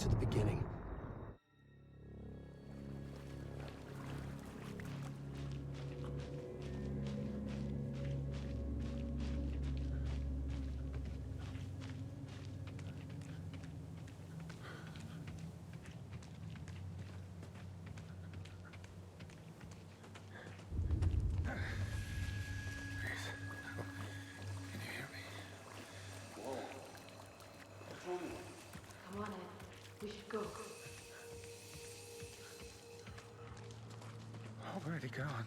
to the beginning. Come on in. We should go. Already gone.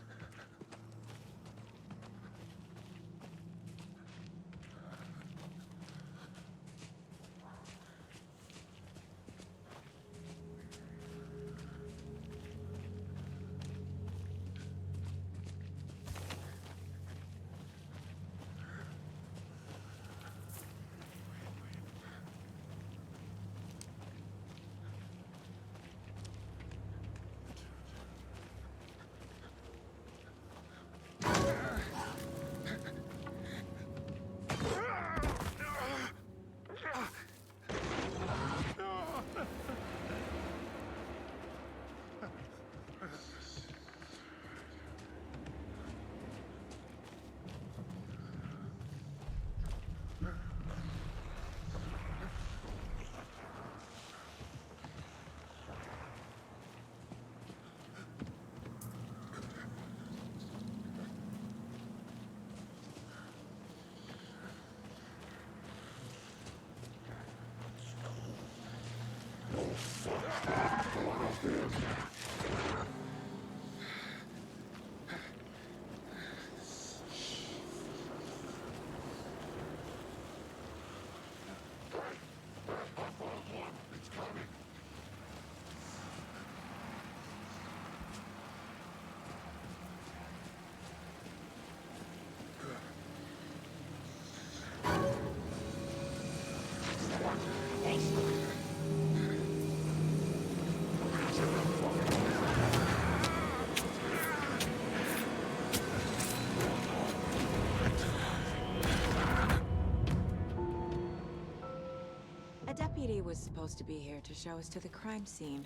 A deputy was supposed to be here to show us to the crime scene.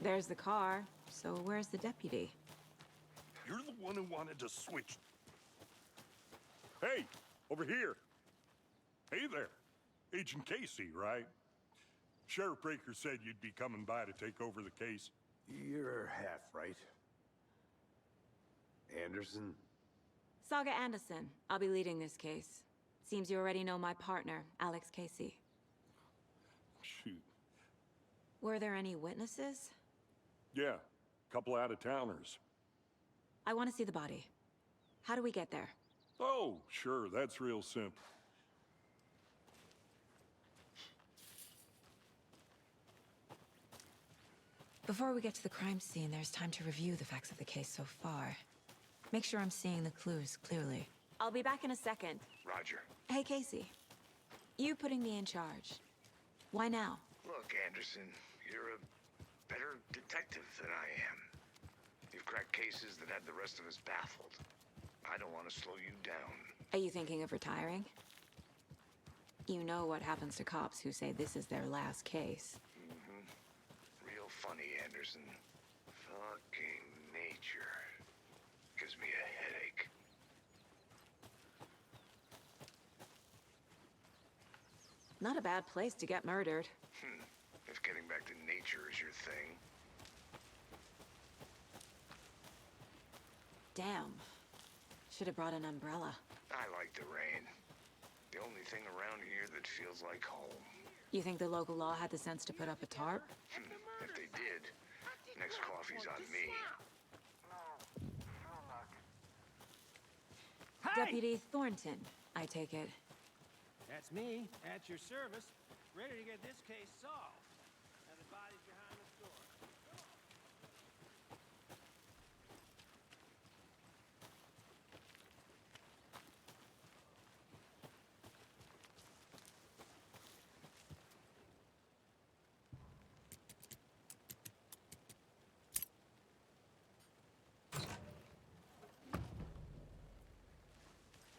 There's the car, so where's the deputy? You're the one who wanted to switch. Hey, over here. Hey there. Agent Casey, right? Sheriff Breaker said you'd be coming by to take over the case. You're half right. Anderson? Saga Anderson. I'll be leading this case. Seems you already know my partner, Alex Casey. Shoot. Were there any witnesses? Yeah, couple out-of-towners. I want to see the body. How do we get there? Oh, sure, that's real simple. Before we get to the crime scene, there's time to review the facts of the case so far. Make sure I'm seeing the clues clearly. I'll be back in a second. Roger. Hey, Casey. You putting me in charge. Why now? Look, Anderson, you're a better detective than I am. You've cracked cases that had the rest of us baffled. I don't want to slow you down. Are you thinking of retiring? You know what happens to cops who say this is their last case. Real funny, Anderson. Fucking nature. Gives me a headache. Not a bad place to get murdered. If getting back to nature is your thing. Damn. Should have brought an umbrella. I like the rain. The only thing around here that feels like home. You think the local law had the sense to put up a tarp? If they did, next coffee's on me. Deputy Thornton, I take it. That's me, at your service, ready to get this case solved. Now the body's behind the door.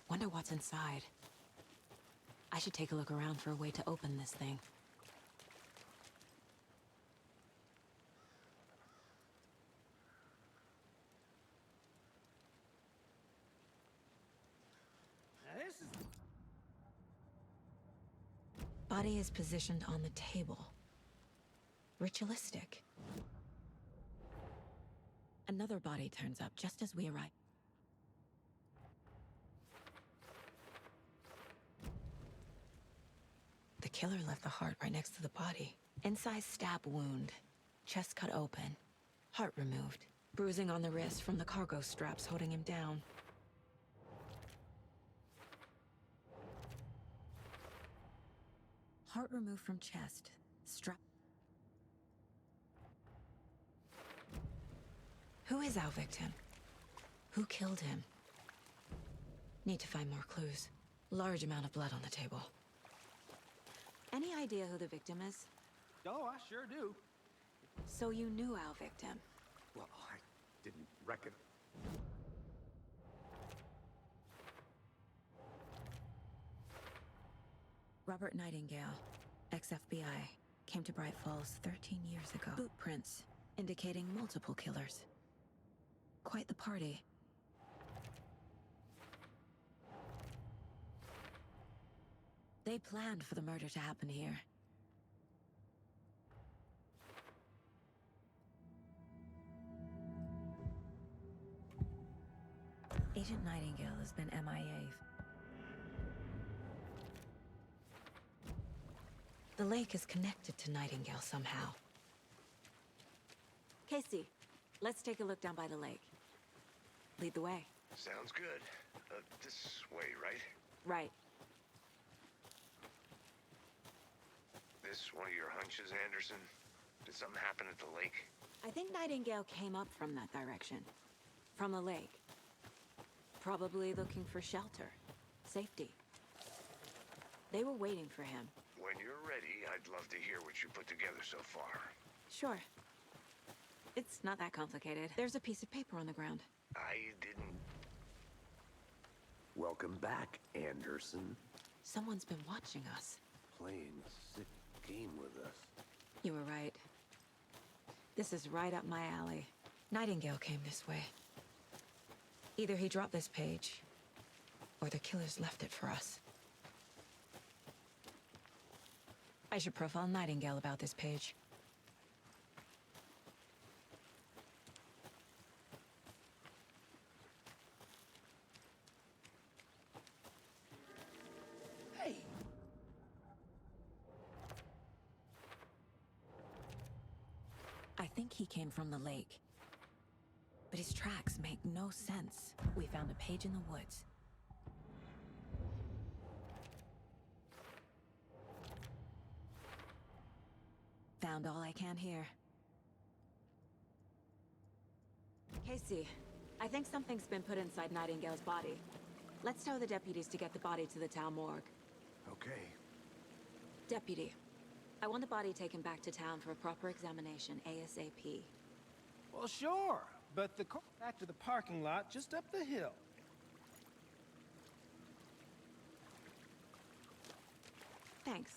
Wonder what's inside. I should take a look around for a way to open this thing. Body is positioned on the table. Ritualistic. Another body turns up just as we arrive. The killer left the heart right next to the body. Incised stab wound. Chest cut open. Heart removed. Bruising on the wrist from the cargo straps holding him down. Heart removed from chest. Strap. Who is our victim? Who killed him? Need to find more clues. Large amount of blood on the table. Any idea who the victim is? Oh, I sure do. So you knew our victim. Well, I didn't reckon. Robert Nightingale, ex-FBI, came to Bright Falls 13 years ago. Boot prints, indicating multiple killers. Quite the party. They planned for the murder to happen here. Agent Nightingale has been MIA. The lake is connected to Nightingale somehow. Casey, let's take a look down by the lake. Lead the way. Sounds good. This way, right? Right. This one of your hunches, Anderson? Did something happen at the lake? I think Nightingale came up from that direction. From the lake. Probably looking for shelter. Safety. They were waiting for him. When you're ready, I'd love to hear what you put together so far. Sure. It's not that complicated. There's a piece of paper on the ground. I didn't... Welcome back, Anderson. Someone's been watching us. Playing a sick game with us. You were right. This is right up my alley. Nightingale came this way. Either he dropped this page, or the killers left it for us. I should profile Nightingale about this page. Hey! I think he came from the lake. But his tracks make no sense. We found a page in the woods. Found all I can here. Casey, I think something's been put inside Nightingale's body. Let's tell the deputies to get the body to the town morgue. Okay. Deputy, I want the body taken back to town for a proper examination ASAP. Well, sure. But the car back to the parking lot just up the hill. Thanks.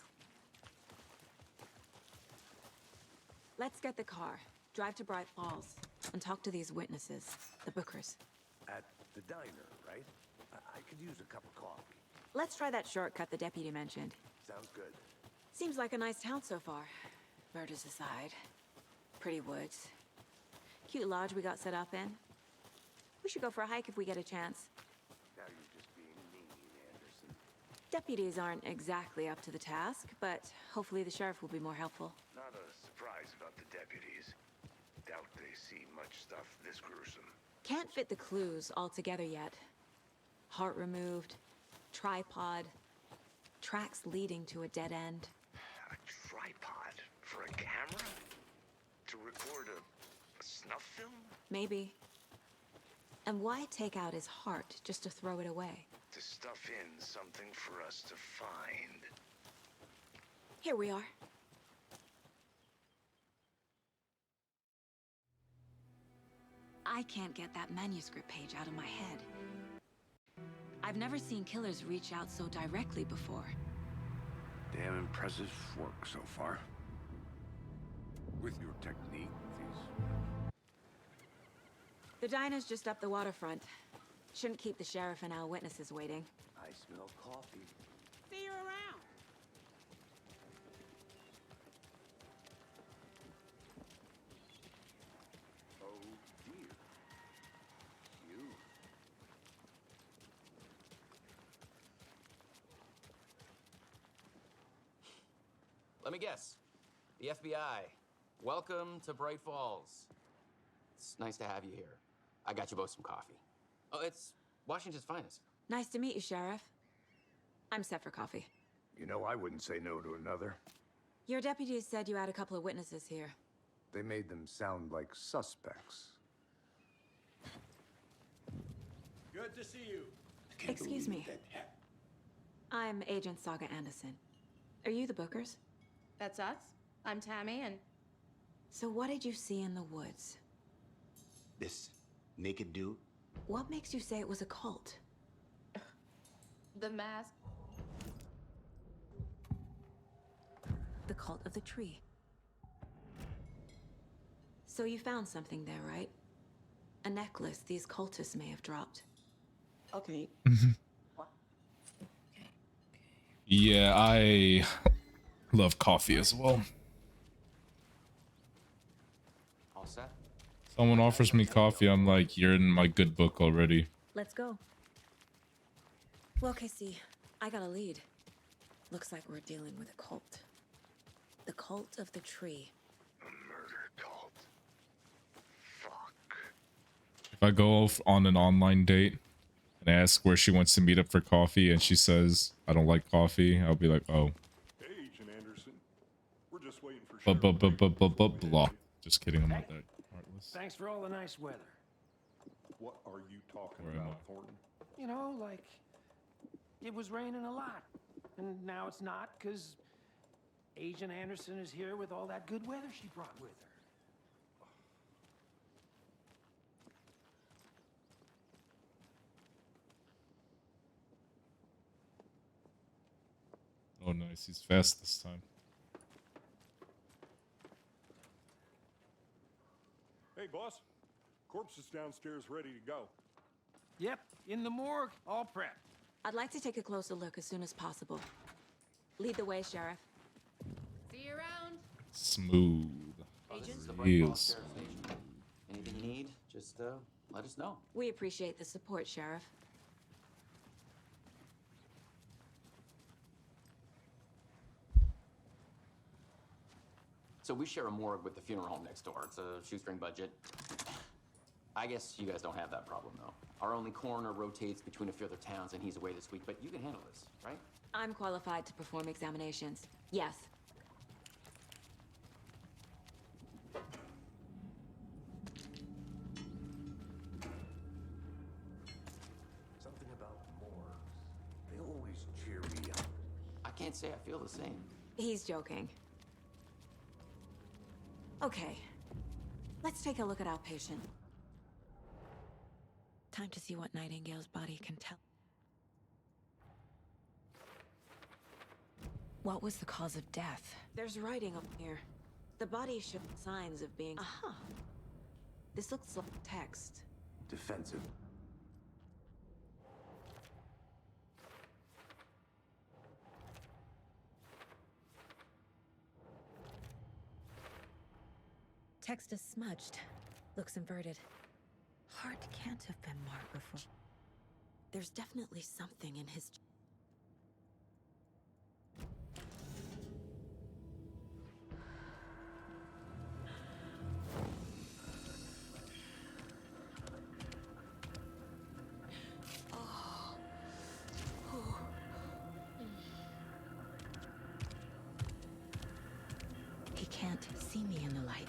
Let's get the car, drive to Bright Falls, and talk to these witnesses, the Bookers. At the diner, right? I could use a cup of coffee. Let's try that shortcut the deputy mentioned. Sounds good. Seems like a nice town so far. Murders aside. Pretty woods. Cute lodge we got set up in. We should go for a hike if we get a chance. Now you're just being mean, Anderson. Deputies aren't exactly up to the task, but hopefully the sheriff will be more helpful. Not a surprise about the deputies. Doubt they see much stuff this gruesome. Can't fit the clues all together yet. Heart removed, tripod, tracks leading to a dead end. A tripod for a camera? To record a snuff film? Maybe. And why take out his heart just to throw it away? To stuff in something for us to find. Here we are. I can't get that manuscript page out of my head. I've never seen killers reach out so directly before. Damn impressive work so far. With your technique, The diner's just up the waterfront. Shouldn't keep the sheriff and our witnesses waiting. I smell coffee. See you around. Let me guess. The FBI. Welcome to Bright Falls. It's nice to have you here. I got you both some coffee. Oh, it's Washington's finest. Nice to meet you, Sheriff. I'm set for coffee. You know, I wouldn't say no to another. Your deputies said you had a couple of witnesses here. They made them sound like suspects. Good to see you. Excuse me. I'm Agent Saga Anderson. Are you the Bookers? That's us. I'm Tammy, and So what did you see in the woods? This naked dude? What makes you say it was a cult? the mask. The cult of the tree. So you found something there, right? A necklace these cultists may have dropped. Okay. Yeah, I love coffee as well. All set? Someone offers me coffee, I'm like, you're in my good book already. Let's go. Well, Casey, I got a lead. Looks like we're dealing with a cult. The cult of the tree. A murder cult. Fuck. If I go on an online date and ask where she wants to meet up for coffee and she says, I don't like coffee, I'll be like, oh. Hey, Agent Anderson. We're just waiting for Blah. Just kidding, I'm not that heartless. Thanks for all the nice weather. What are you talking Where am about, I? Thornton? You know, like, it was raining a lot. And now it's not, because Agent Anderson is here with all that good weather she brought with her. Oh, nice. He's fast this time. Hey, boss. Corpse is downstairs ready to go. Yep, in the morgue, all prepped. I'd like to take a closer look as soon as possible. Lead the way, Sheriff. See you around. Smooth. Oh, this is the He Bright Falls is. Sheriff Station. Anything you need, just let us know. We appreciate the support, Sheriff. So we share a morgue with the funeral home next door. It's a shoestring budget. I guess you guys don't have that problem, though. Our only coroner rotates between a few other towns, and he's away this week, but you can handle this, right? I'm qualified to perform examinations. Yes. Something about morgues. They always cheer me up. I can't say I feel the same. He's joking. Okay. Let's take a look at our patient. Time to see what Nightingale's body can tell. What was the cause of death? There's writing up here. The body showed signs of being... Aha! This looks like text. Defensive. Text is smudged. Looks inverted. Heart can't have been marked before. There's definitely something in his... He can't see me in the light.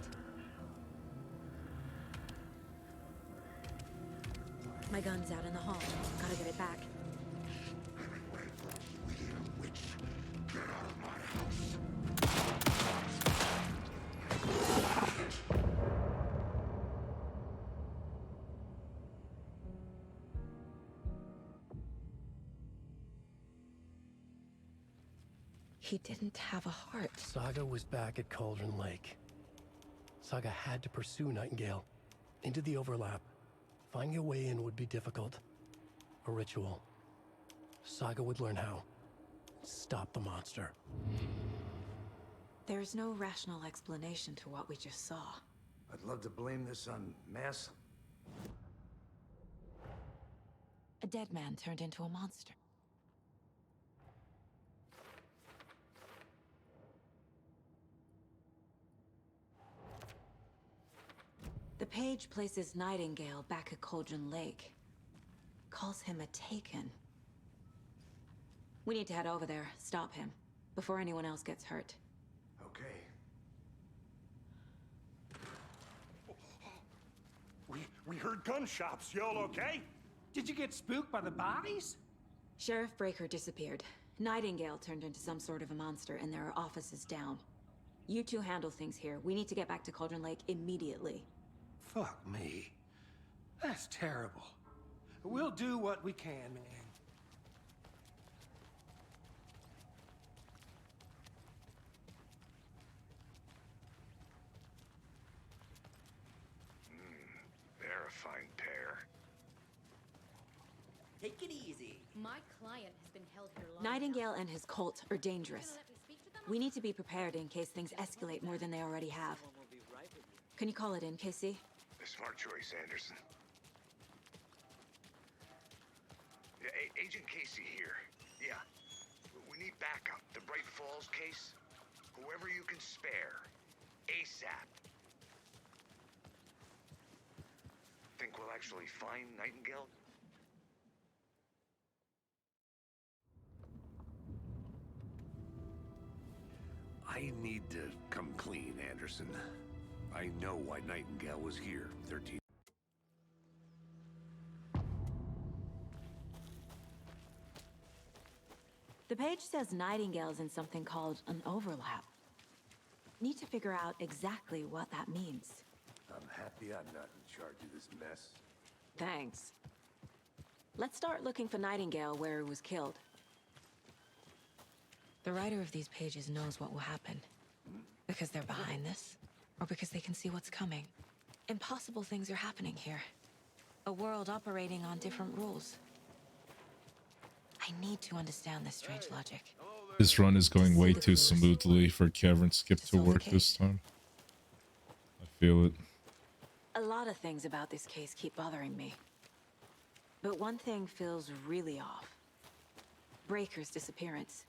My gun's out in the hall. Gotta get it back. He didn't have a heart. Saga was back at Cauldron Lake. Saga had to pursue Nightingale into the overlap. Finding a way in would be difficult. A ritual. Saga would learn how. Stop the monster. There's no rational explanation to what we just saw. I'd love to blame this on mass. A dead man turned into a monster. The page places Nightingale back at Cauldron Lake. Calls him a Taken. We need to head over there, stop him, before anyone else gets hurt. Okay. We heard gunshots. Y'all okay? Did you get spooked by the bodies? Sheriff Breaker disappeared. Nightingale turned into some sort of a monster, and there are offices down. You two handle things here. We need to get back to Cauldron Lake immediately. Fuck me. That's terrible. We'll do what we can, man. They're a fine pair. Take it easy. My client has been held here long Nightingale and his cult are dangerous. We need to be prepared in case things escalate more than they already have. Can you call it in, Casey? A smart choice, Anderson. Yeah, Agent Casey here. Yeah. We need backup. The Bright Falls case. Whoever you can spare. ASAP. Think we'll actually find Nightingale? I need to come clean, Anderson. I know why Nightingale was here 13. The page says Nightingale's in something called an overlap. Need to figure out exactly what that means. I'm happy I'm not in charge of this mess. Thanks. Let's start looking for Nightingale where he was killed. The writer of these pages knows what will happen. Because they're behind this, or because they can see what's coming. Impossible things are happening here. A world operating on different rules. I need to understand this strange logic. This run is going way too smoothly for Kevin skip to work this time. I feel it. A lot of things about this case keep bothering me. But one thing feels really off. Breaker's disappearance.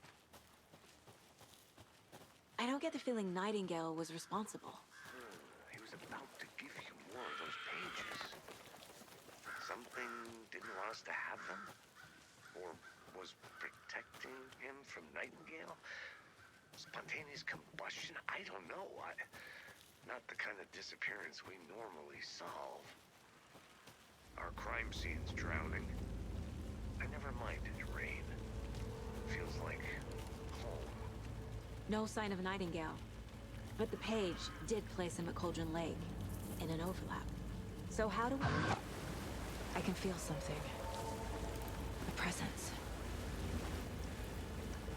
I don't get the feeling Nightingale was responsible. He was about to give you more of those pages. Something didn't want us to have them? Or was protecting him from Nightingale? Spontaneous combustion? I don't know. Not the kind of disappearance we normally solve. Our crime scene's drowning. I never minded rain. Feels like home. No sign of Nightingale. But the page did place him at Cauldron Lake, in an overlap. So how do we... I can feel something. A presence.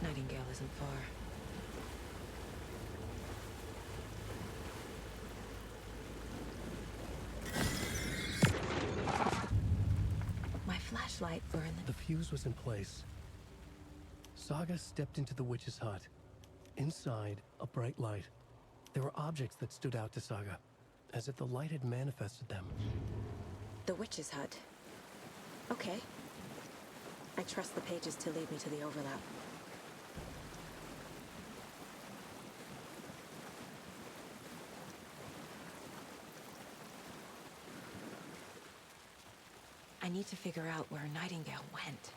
Nightingale isn't far. My flashlight burned. The fuse was in place. Saga stepped into the witch's hut. Inside, a bright light. There were objects that stood out to Saga, as if the light had manifested them. The witch's hut. Okay. I trust the pages to lead me to the overlap. I need to figure out where Nightingale went.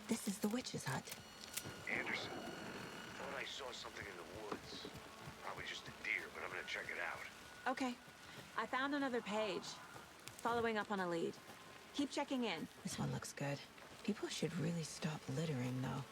This is the witch's hut. Anderson, thought I saw something in the woods. Probably just a deer, but I'm gonna check it out. Okay. I found another page. Following up on a lead. Keep checking in. This one looks good. People should really stop littering, though.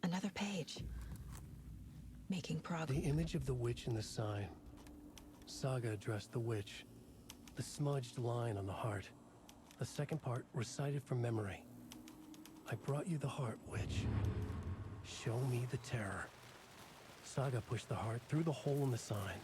Another page. Making progress. The image of the witch in the sign. Saga addressed the witch. The smudged line on the heart. The second part recited from memory. I brought you the heart, witch. Show me the terror. Saga pushed the heart through the hole in the sign.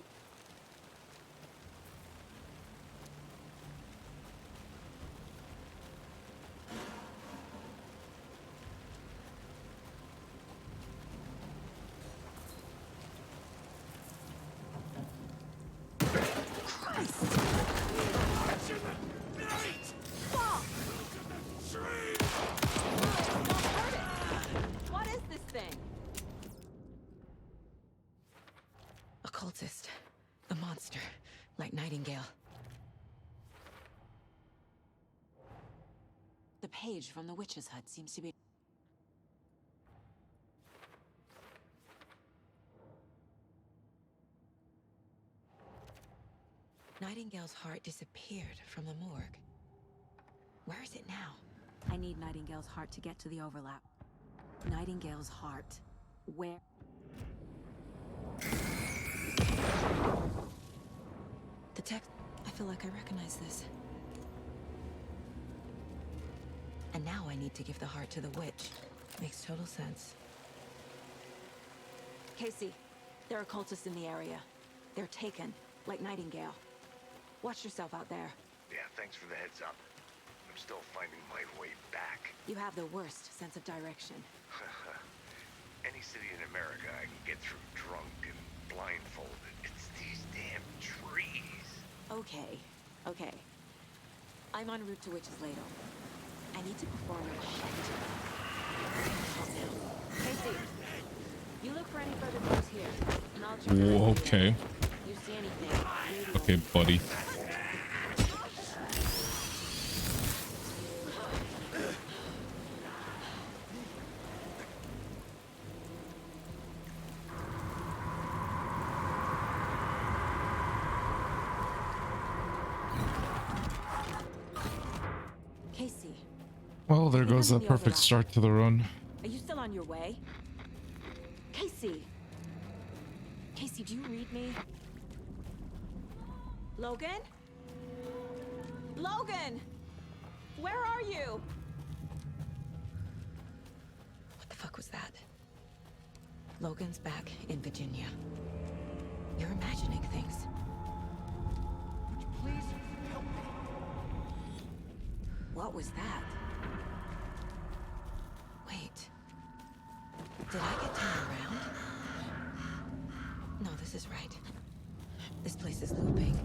Like Nightingale. The page from the witch's hut seems to be... Nightingale's heart disappeared from the morgue. Where is it now? I need Nightingale's heart to get to the overlap. Nightingale's heart. Where? The text... I feel like I recognize this. And now I need to give the heart to the witch. Makes total sense. Casey, there are cultists in the area. They're taken, like Nightingale. Watch yourself out there. Yeah, thanks for the heads up. I'm still finding my way back. You have the worst sense of direction. Any city in America I can get through drunk and blindfolded. It's these damn trees. Okay, okay. I'm en route to Witch's Ladle. I need to perform a shift. Casey, you look for any further clues here, and I'll check the radio. Okay. You see anything? Radio. Okay, buddy. Casey, Well, there goes a perfect start to the run. are you still on your way? Casey! Casey, do you read me? Logan? Logan! Where are you? What the fuck was that? Logan's back in Virginia. You're imagining things. Please help me. What was that? Wait. Did I get turned around? No, this is right. This place is looping.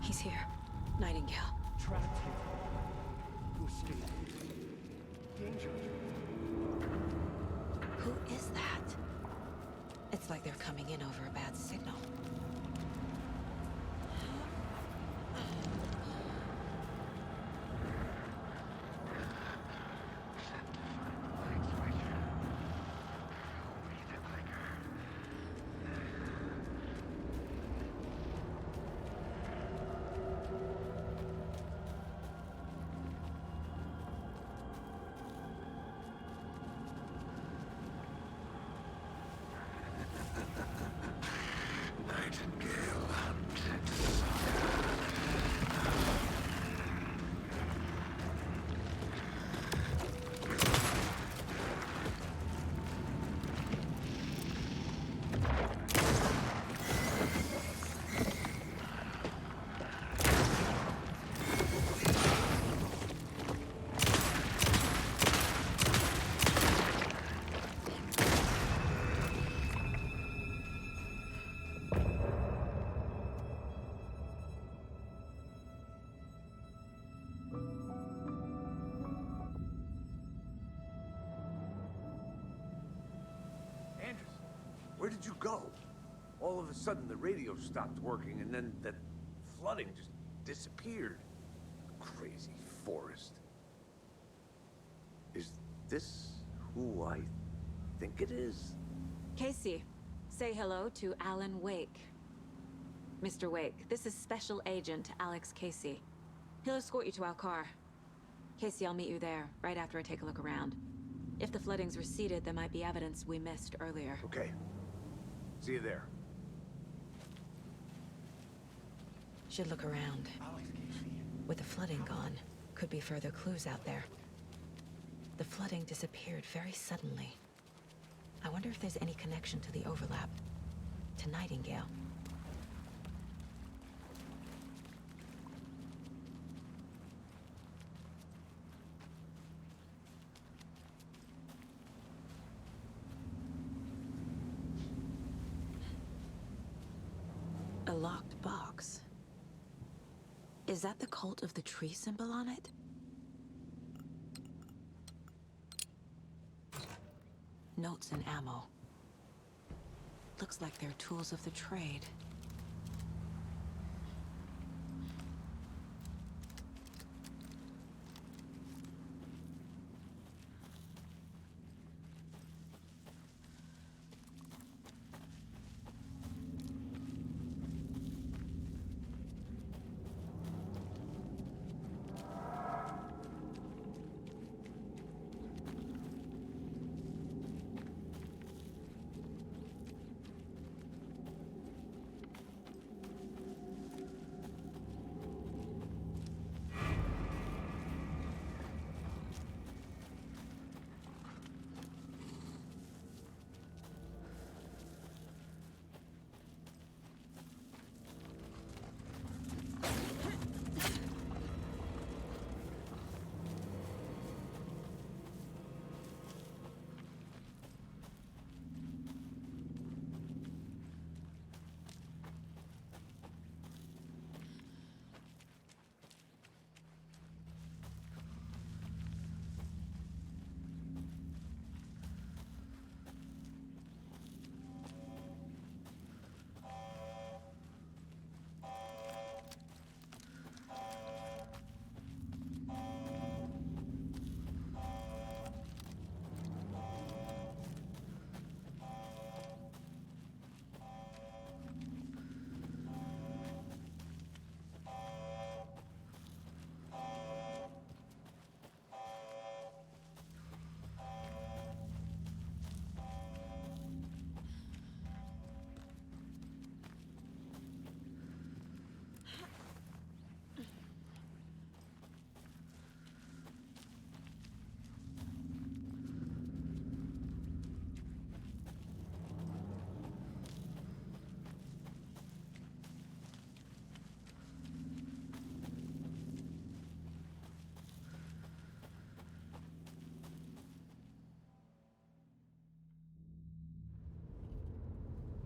He's here. Nightingale. Trapped here. To escape. Danger. Who is that? It's like they're coming in over a bad signal. Nightingale hunted. Where did you go? All of a sudden, the radio stopped working, and then that flooding just disappeared. Crazy forest. Is this who I think it is? Casey, say hello to Alan Wake. Mr. Wake, this is Special Agent Alex Casey. He'll escort you to our car. Casey, I'll meet you there, right after I take a look around. If the flooding's receded, there might be evidence we missed earlier. Okay. See you there. Should look around. Alex Casey. With the flooding gone, could be further clues out there. The flooding disappeared very suddenly. I wonder if there's any connection to the overlap. To Nightingale. A locked box. Is that the cult of the tree symbol on it? Notes and ammo. Looks like they're tools of the trade.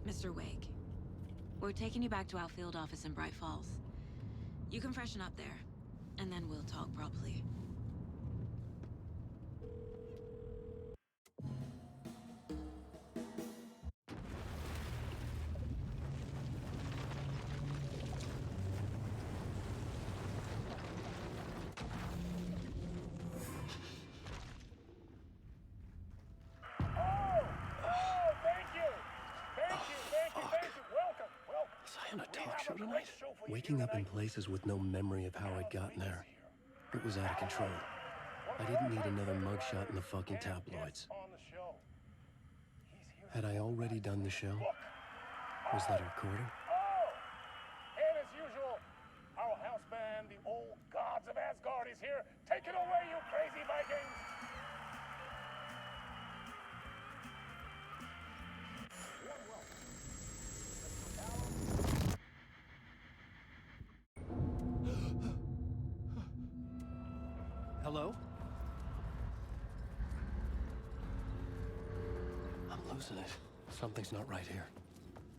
Mr. Wake, we're taking you back to our field office in Bright Falls. You can freshen up there, and then we'll talk properly. Waking up in places with no memory of how I'd gotten there. It was out of control. I didn't need another mugshot in the fucking tabloids. Had I already done the show? Was that a recording? And as usual, our house band, the old gods of Asgard, is here. Take it away, you crazy Vikings! Hello? I'm losing it. Something's not right here.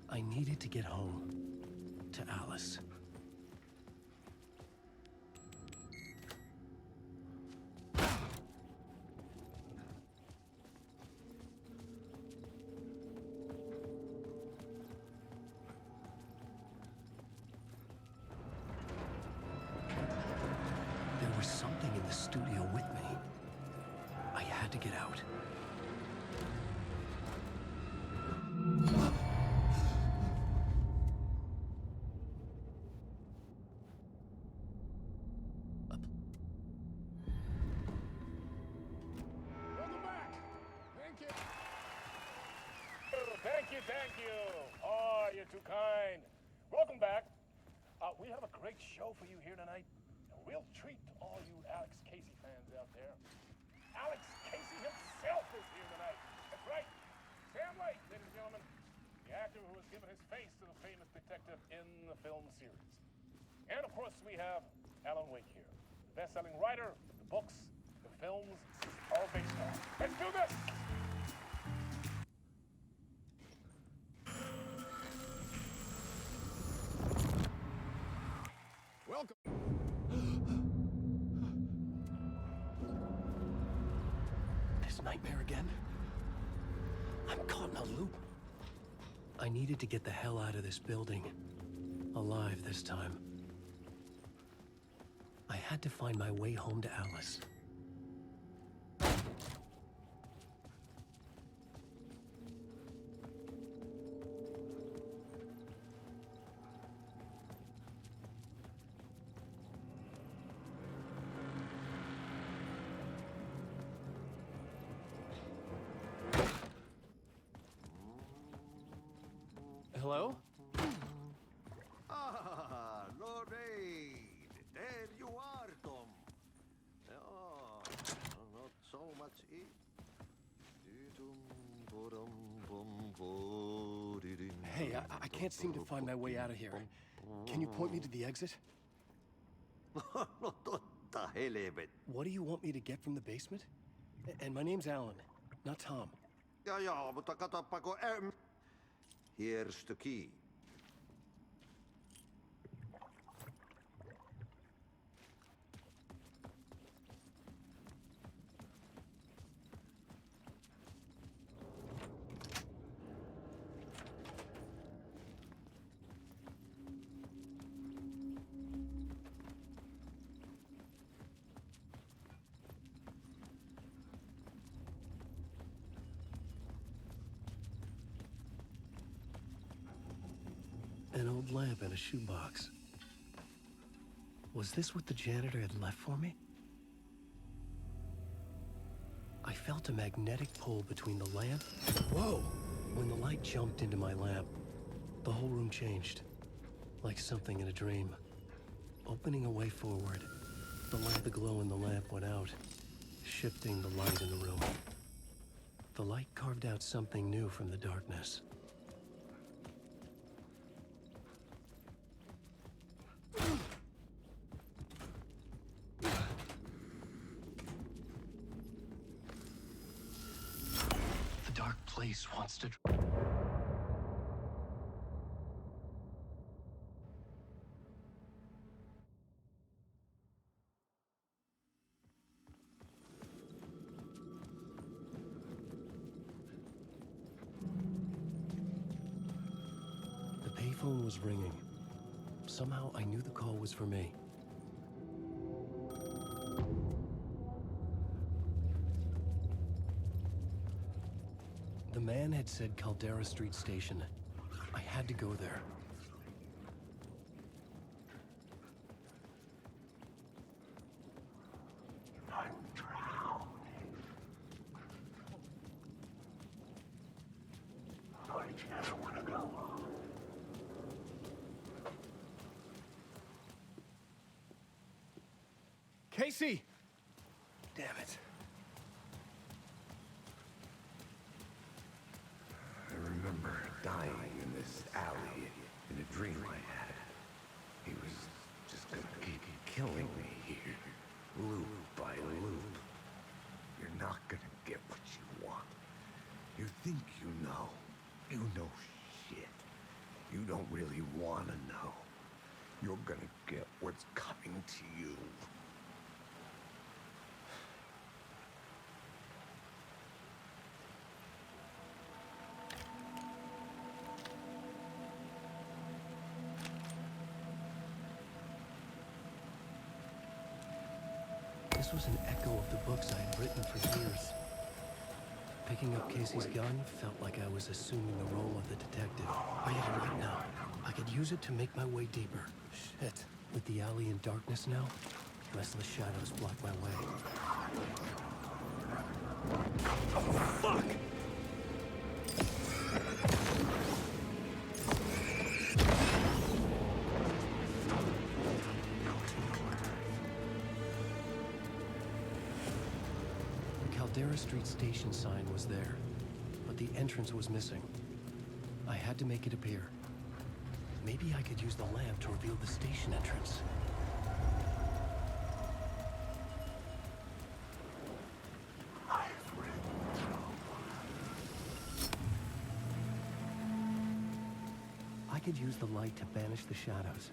I needed to get home. To Alice. There was something in the studio with me. I had to get out. Welcome back! Thank you! Thank you! Oh, you're too kind. Welcome back. We have a great show for you here tonight. A real treat to all you Alex Casey fans out there. Alex Casey himself is here tonight. That's right. Sam Lake, ladies and gentlemen. The actor who has given his face to the famous detective in the film series. And of course, we have Alan Wake here. The best-selling writer, the books, the films, all based on. Let's do this! Welcome. This nightmare again? I'm caught in a loop. I needed to get the hell out of this building. Alive this time. I had to find my way home to Alice. Hello? Ah, Lorraine! There you are, Tom. Oh, not so much Hey, I can't seem to find my way out of here. Can you point me to the exit? No, totta helvet. What do you want me to get from the basement? And my name's Alan, not Tom. Ja, mutta katoppa here's the key. An old lamp in a shoebox. Was this what the janitor had left for me? I felt a magnetic pull between the lamp. Whoa! When the light jumped into my lamp, the whole room changed. Like something in a dream. Opening a way forward, the glow in the lamp went out, shifting the light in the room. The light carved out something new from the darkness. The dark place wants to... The payphone was ringing. Somehow I knew the call was for me. The man had said Caldera Street Station. I had to go there. I'm drowning. I just want to go home. Casey! Damn it. I remember dying in this alley in a dream I had. He was just gonna keep killing me here, loop by loop. You're not gonna get what you want. You think you know. You know shit. You don't really wanna know. You're gonna get what's coming to you. This was an echo of the books I had written for years. Picking up Casey's gun felt like I was assuming the role of the detective. I had it right now. I could use it to make my way deeper. Shit. With the alley in darkness now, restless shadows block my way. Oh, fuck! Caldera Street Station sign was there, but the entrance was missing. I had to make it appear. Maybe I could use the lamp to reveal the station entrance. I could use the light to banish the shadows.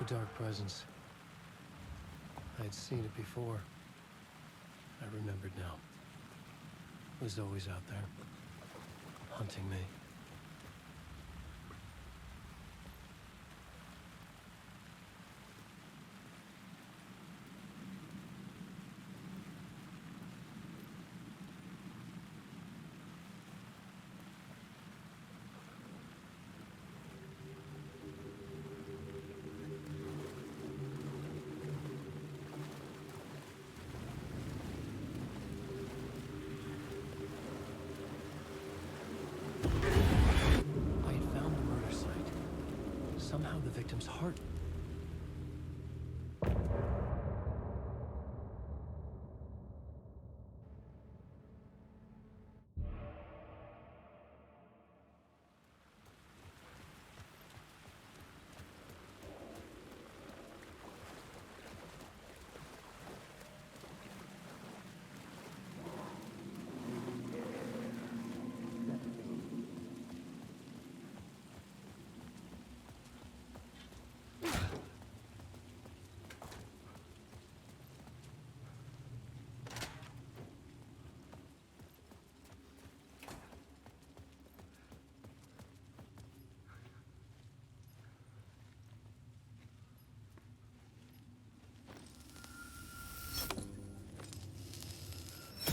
A dark presence. I had seen it before. I remembered now. It was always out there, hunting me. Somehow the victim's heart.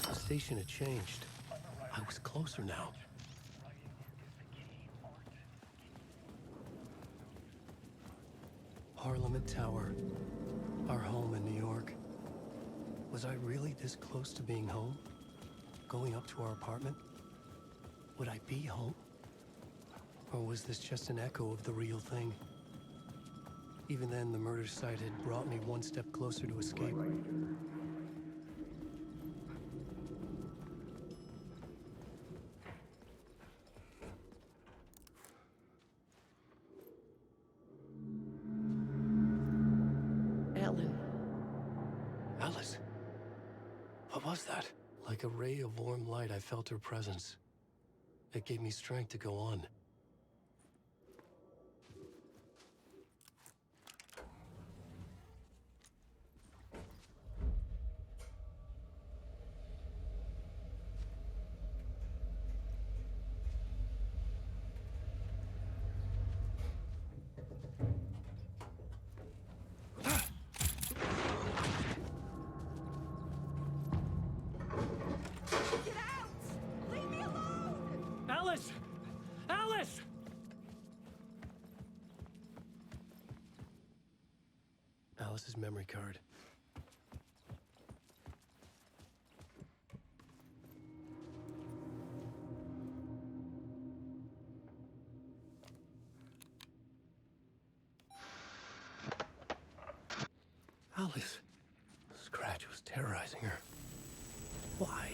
The station had changed. I was closer now. Parliament Tower. Our home in New York. Was I really this close to being home? Going up to our apartment? Would I be home? Or was this just an echo of the real thing? Even then, the murder site had brought me one step closer to escape. Alice? What was that? Like a ray of warm light, I felt her presence. It gave me strength to go on. Alice! Alice! Alice's memory card. Alice. Scratch was terrorizing her. Why?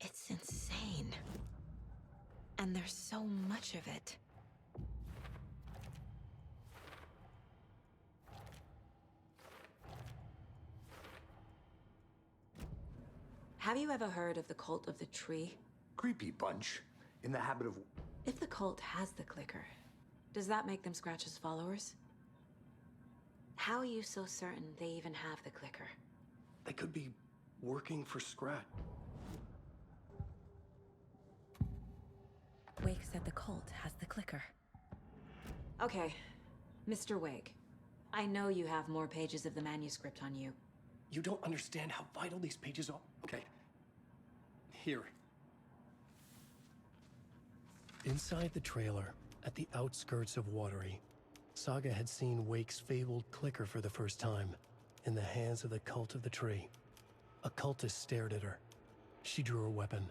It's insane. And there's so much of it. Have you ever heard of the cult of the tree? Creepy bunch. In the habit of... If the cult has the clicker, does that make them Scratch's followers? How are you so certain they even have the clicker? They could be working for Scratch. Wake said the cult has the clicker. Okay, Mr. Wake. I know you have more pages of the manuscript on you. You don't understand how vital these pages are. Okay. Here. Inside the trailer, at the outskirts of Watery, Saga had seen Wake's fabled clicker for the first time, in the hands of the cult of the tree. A cultist stared at her. She drew her weapon.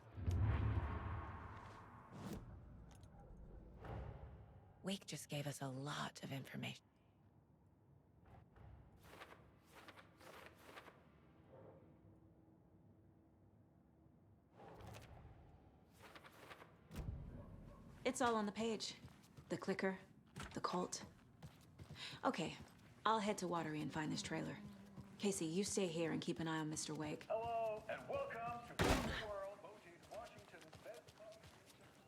Wake just gave us a lot of information. It's all on the page. The clicker, the cult. Okay, I'll head to Watery and find this trailer. Casey, you stay here and keep an eye on Mr. Wake. Hello, and welcome to Disney World, Mojave, Washington's best movie theater.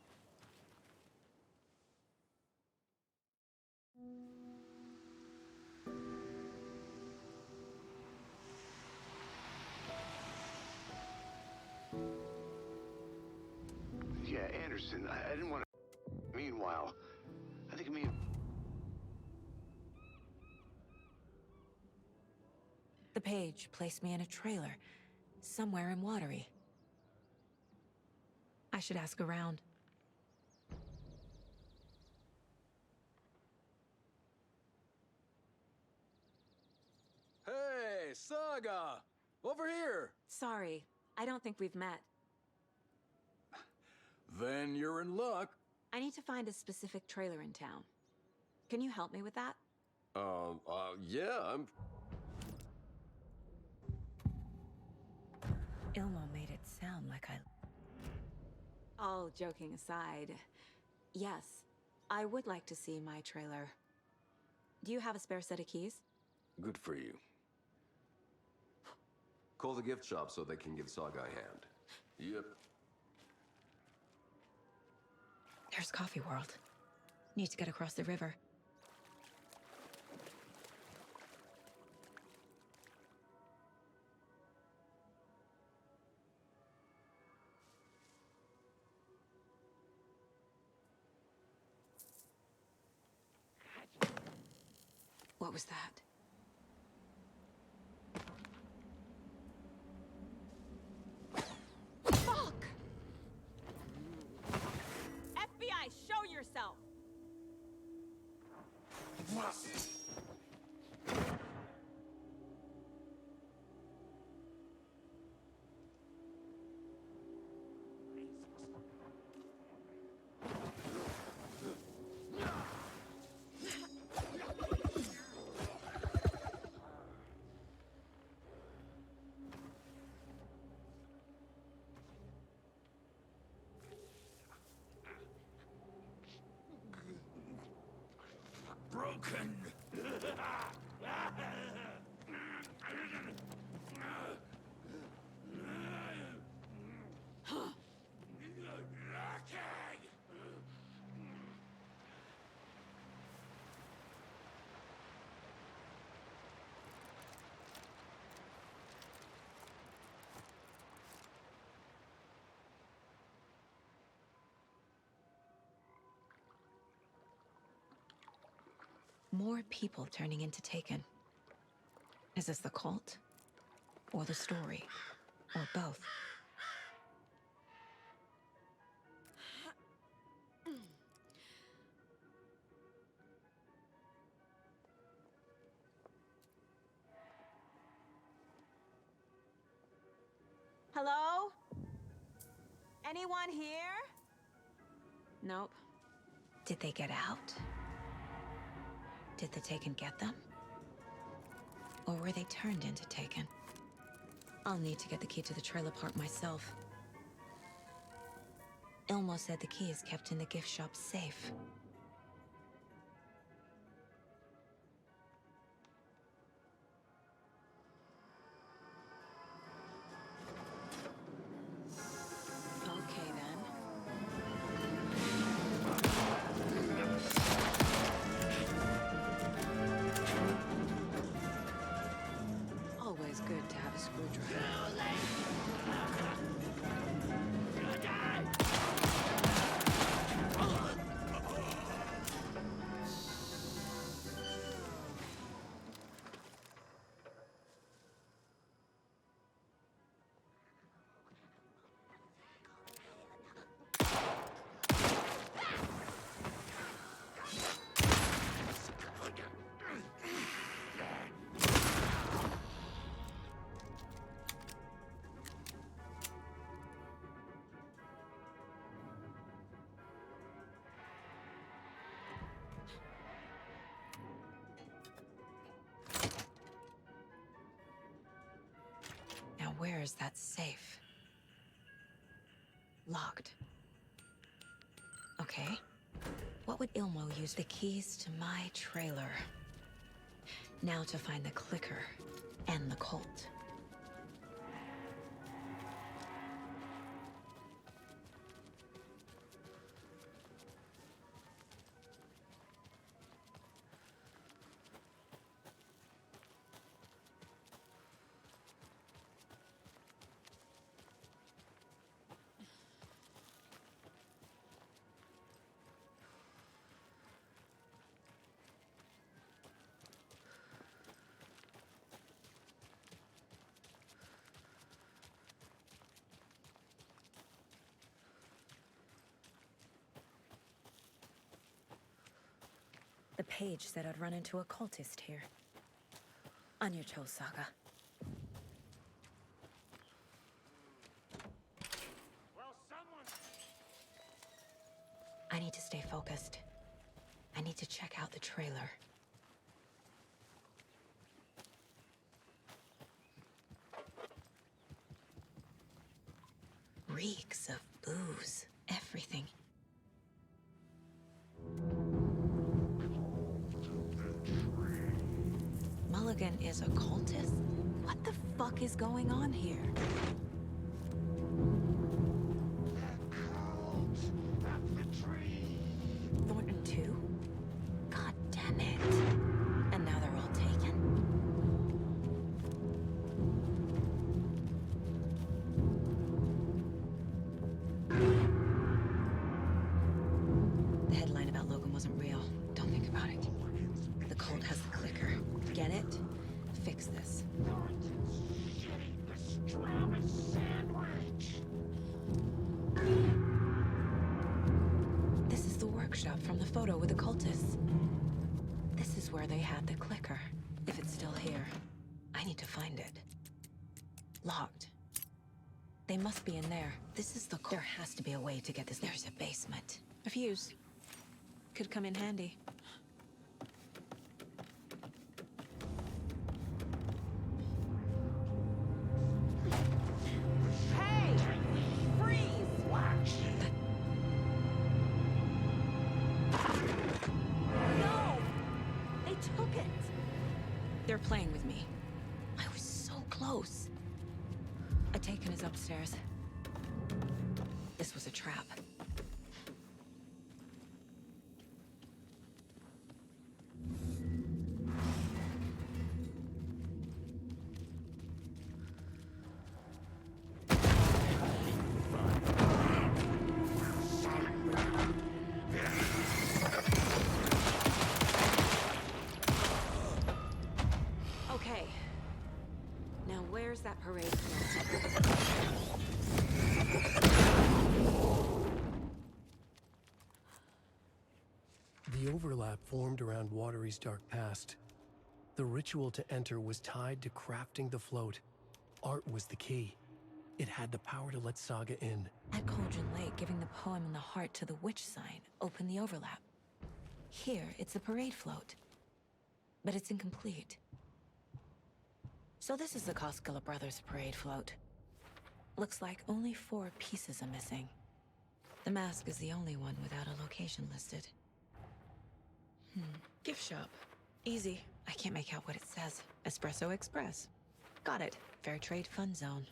Yeah, Anderson, I didn't want to... Meanwhile, I think me... The page placed me in a trailer, somewhere in Watery. I should ask around. Hey, Saga! Over here! Sorry, I don't think we've met. Then you're in luck. I need to find a specific trailer in town. Can you help me with that? Yeah, I'm... Ilmo made it sound like I... All joking aside, yes, I would like to see my trailer. Do you have a spare set of keys? Good for you. Call the gift shop so they can give Saga a hand. Yep. There's Coffee World. Need to get across the river. What was that? Fuck! FBI, show yourself! Broken. More people turning into Taken. Is this the cult? Or the story? Or both? Hello? Anyone here? Nope. Did they get out? Did the Taken get them? Or were they turned into Taken? I'll need to get the key to the trailer park myself. Ilmo said the key is kept in the gift shop safe. Okay, then. Always good to have a screwdriver. Where's that safe? Locked. Okay. What would Ilmo use? The keys to my trailer. Now to find the clicker and the Colt. The page said I'd run into a cultist here. On your toes, Saga. Well, someone... I need to stay focused. I need to check out the trailer. Reeks of booze. Everything. Mulligan is a cultist? What the fuck is going on here? Thornton too? God damn it. And now they're all taken. The headline about Logan wasn't real. Don't think about it. The Colt has the clicker. Get it? Fix this. This is the workshop from the photo with the cultists. This is where they had the clicker. If it's still here, I need to find it. Locked. They must be in there. This is the Colt. There has to be a way to get this. There's a basement. A fuse. Could come in handy. Hey! Freeze! No! They took it! They're playing with me. I was so close. A taken is upstairs. This was a trap. Okay. Now where's that parade float? The overlap formed around Watery's dark past. The ritual to enter was tied to crafting the float. Art was the key. It had the power to let Saga in. At Cauldron Lake, giving the poem and the heart to the witch sign opened the overlap. Here, it's the parade float. But it's incomplete. So this is the Koskela Brothers parade float. Looks like only 4 pieces are missing. The mask is the only one without a location listed. Gift shop. Easy. I can't make out what it says. Espresso Express. Got it. Fair trade fun zone.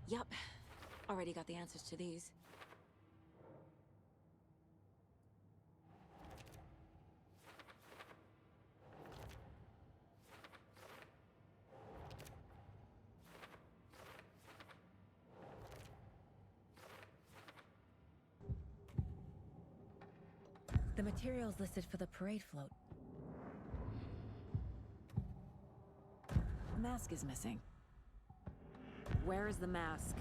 Yup. Already got the answers to these. The materials listed for the parade float. The mask is missing. Where is the mask?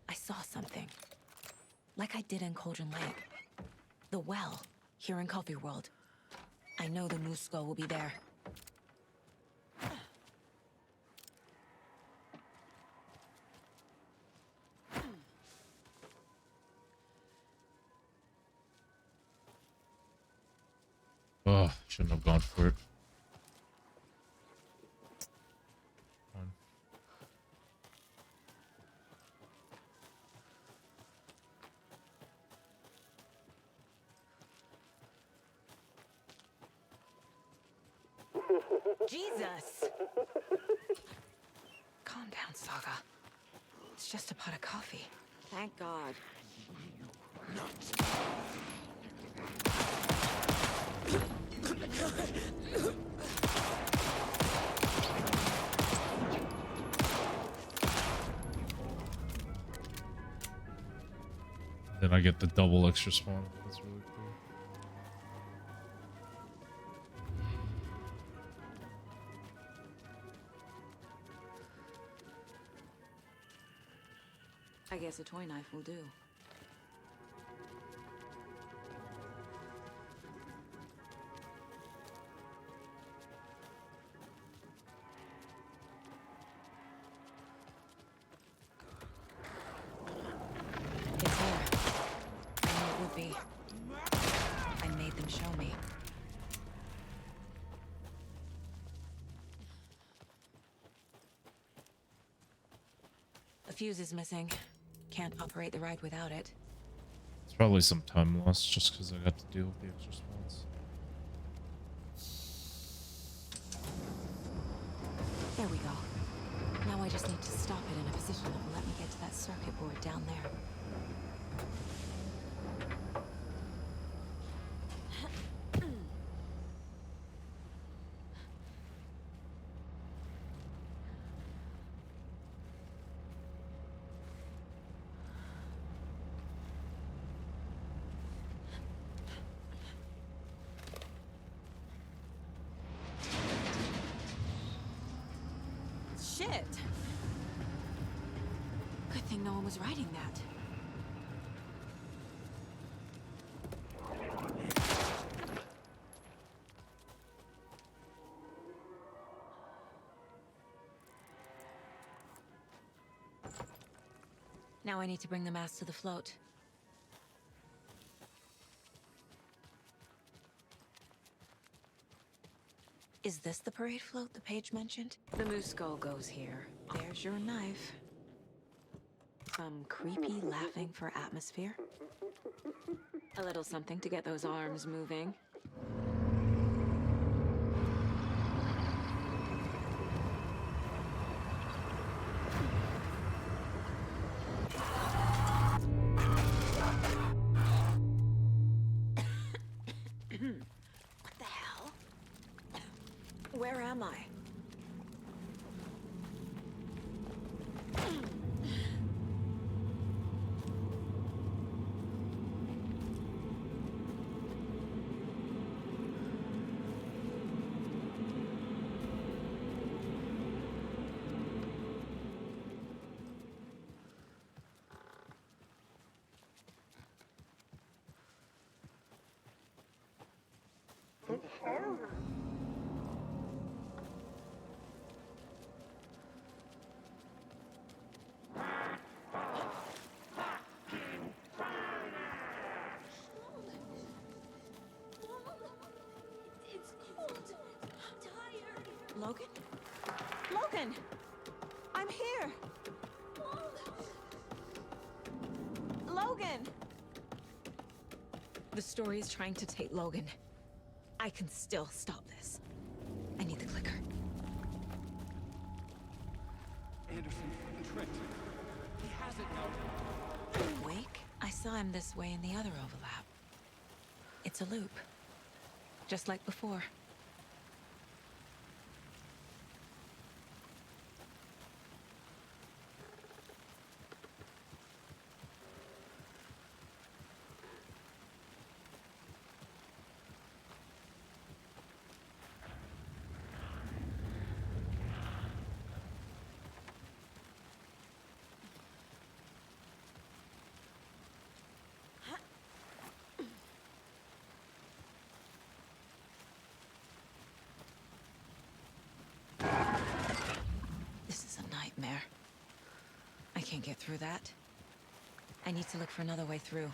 I saw something. Like I did in Cauldron Lake. The well, here in Coffee World. I know the Moose Skull will be there. Oh, shouldn't have gone for it. Fine. Jesus! Calm down, Saga. It's just a pot of coffee. Thank God. Then I get the double extra spawn. That's really cool. I guess a toy knife will do. It's here. I knew it would be. I made them show me. The fuse is missing. Can't operate the ride without it. It's probably some time lost just because I got to deal with the extra spawns. There we go. Now I just need to stop it in a position that will let me get to that circuit board down there. Shit! Good thing no one was riding that. Now I need to bring the mast to the float. Is this the parade float the page mentioned? The moose skull goes here. There's your knife. Some creepy laughing for atmosphere. A little something to get those arms moving. What the hell? Where am I? It's cold. I'm tired. Logan? Logan! I'm here! Logan! The story is trying to take Logan. I can still stop this. I need the clicker. Anderson tricked. He has it now. Wake? I saw him this way in the other overlap. It's a loop. Just like before. This is a nightmare. I can't get through that. I need to look for another way through.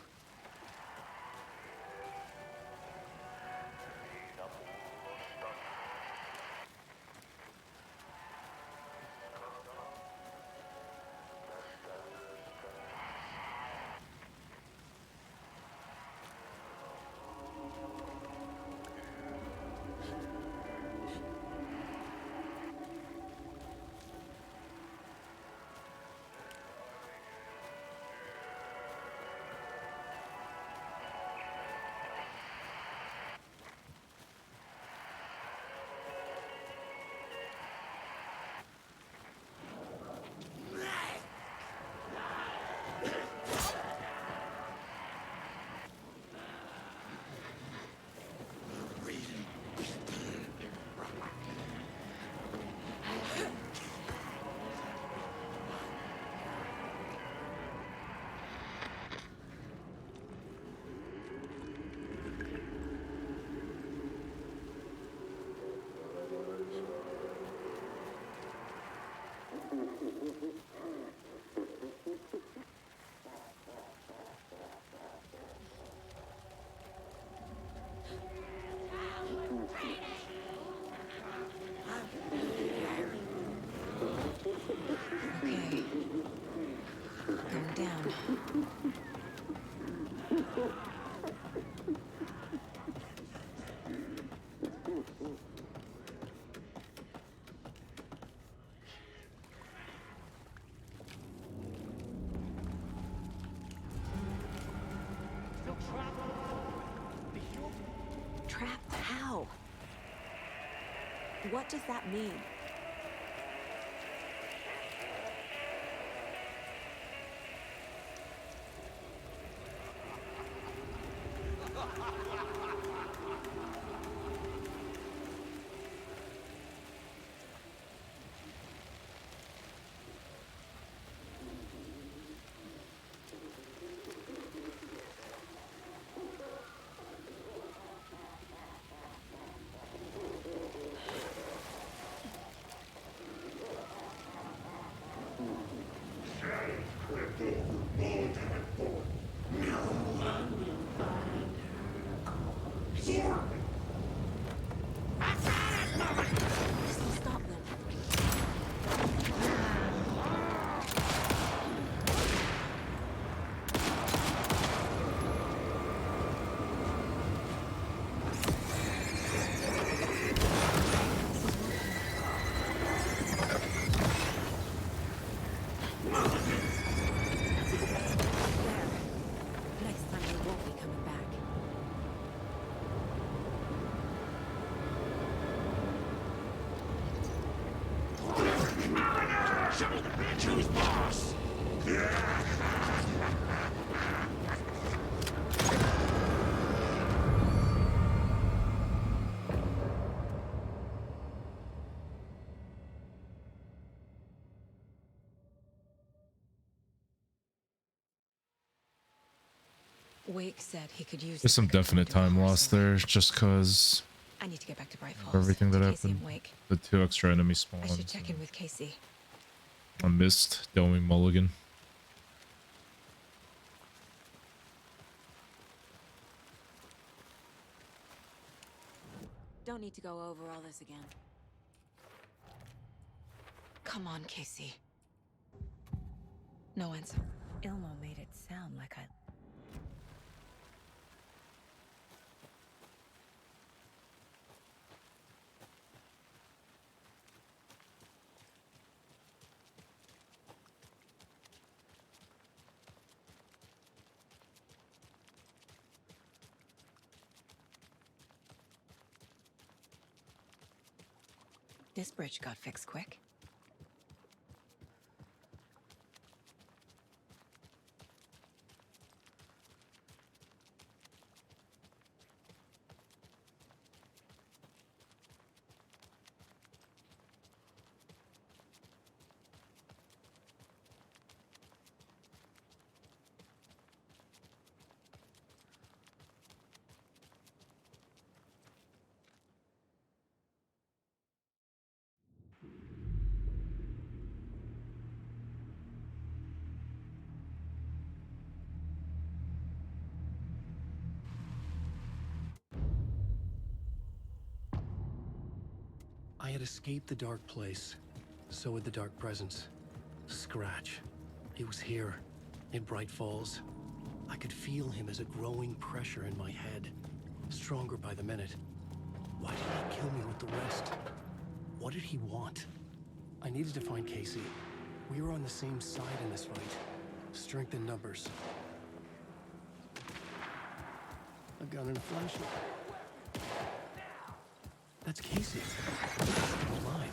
Okay. Going down. Trapped how? What does that mean? Stop them. Next time they won't be coming back. Choose boss! Wake said he could use There's some definite time lost there, just cause I need to get back to Bright Falls. of everything that to Casey happened. and Wake. The 2 extra enemy I spawns. should check in with Casey. I missed Doming Mulligan. Don't need to go over all this again. Come on, Casey. No answer. Ilmo made it sound like I... This bridge got fixed quick. I had escaped the dark place. So had the dark presence. Scratch. He was here, in Bright Falls. I could feel him as a growing pressure in my head. Stronger by the minute. Why did he kill me with the rest? What did he want? I needed to find Casey. We were on the same side in this fight. Strength in numbers. A gun and a flashlight. That's Casey. He's still alive.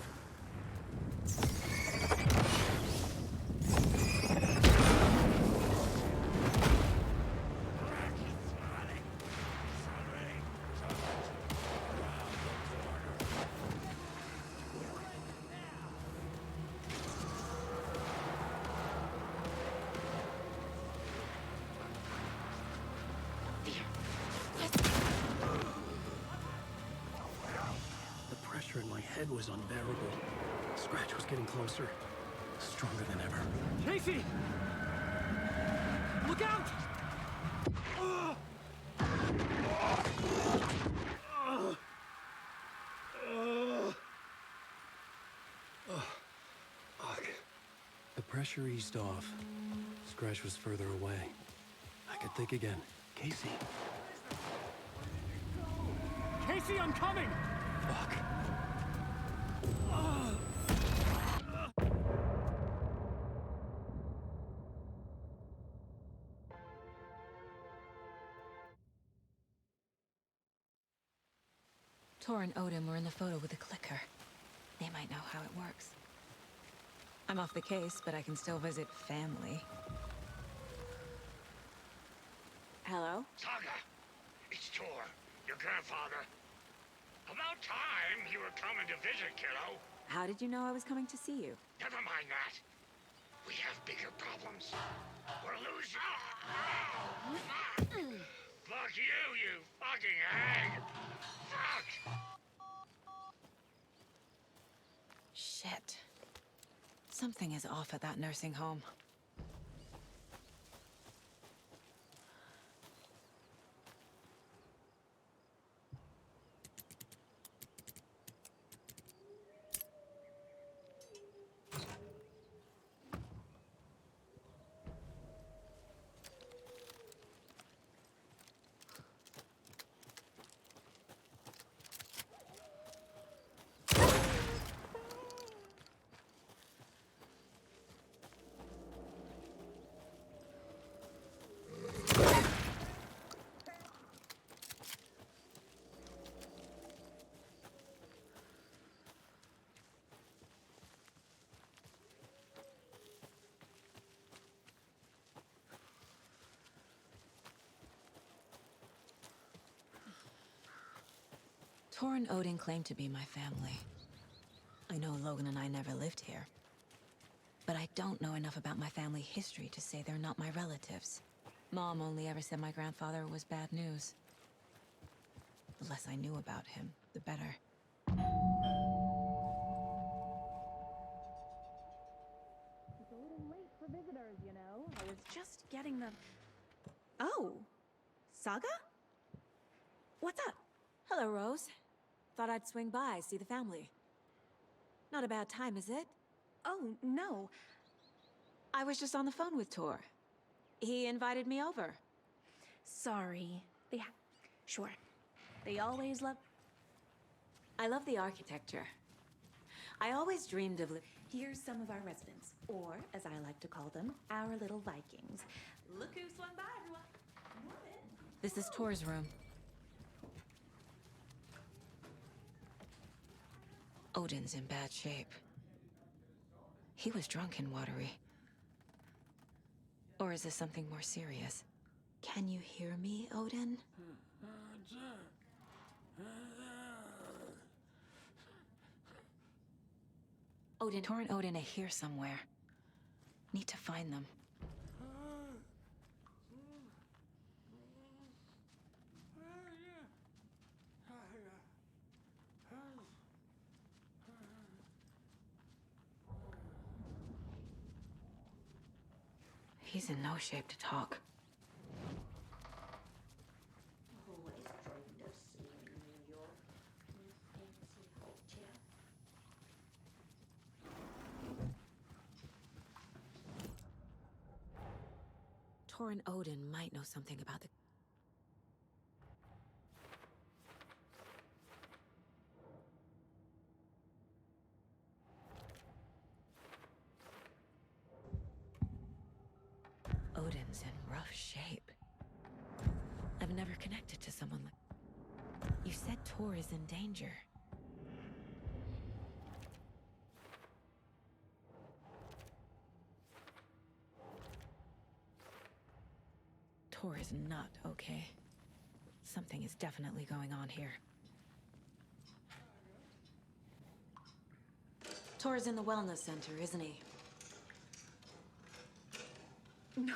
The pressure in my head was unbearable. Scratch was getting closer. Stronger than ever. Casey! Look out! Fuck. The pressure eased off. Scratch was further away. I could think again. Casey. Casey, I'm coming! Fuck. Tor and Odin were in the photo with a clicker. They might know how it works. I'm off the case, but I can still visit family. Hello? Saga, it's Tor, your grandfather. About time you were coming to visit, kiddo. How did you know I was coming to see you? Never mind that. We have bigger problems. We're losing. Fuck you, you fucking hag. Fuck. Shit. Something is off at that nursing home. Tor and Odin claim to be my family. I know Logan and I never lived here. But I don't know enough about my family history to say they're not my relatives. Mom only ever said my grandfather was bad news. The less I knew about him, the better. It's a little late for visitors, you know. I was just getting the... Oh, Saga? What's up? Hello, Rose. Thought I'd swing by, see the family. Not a bad time, is it? Oh, no. I was just on the phone with Tor. He invited me over. Sorry. Yeah, sure. They always love... I love the architecture. I always dreamed of... Here's some of our residents, or, as I like to call them, our little Vikings. Look who swung by, everyone. Come on in. This is Tor's room. Odin's in bad shape. He was drunk and watery. Or is this something more serious? Can you hear me, Odin? Odin, Tor and Odin are here somewhere. Need to find them. He's in no shape to talk. Tor and Odin might know something about the... Odin's in rough shape. I've never connected to someone like... You said Tor is in danger. Tor is not okay. Something is definitely going on here. Tor's in the wellness center, isn't he? No.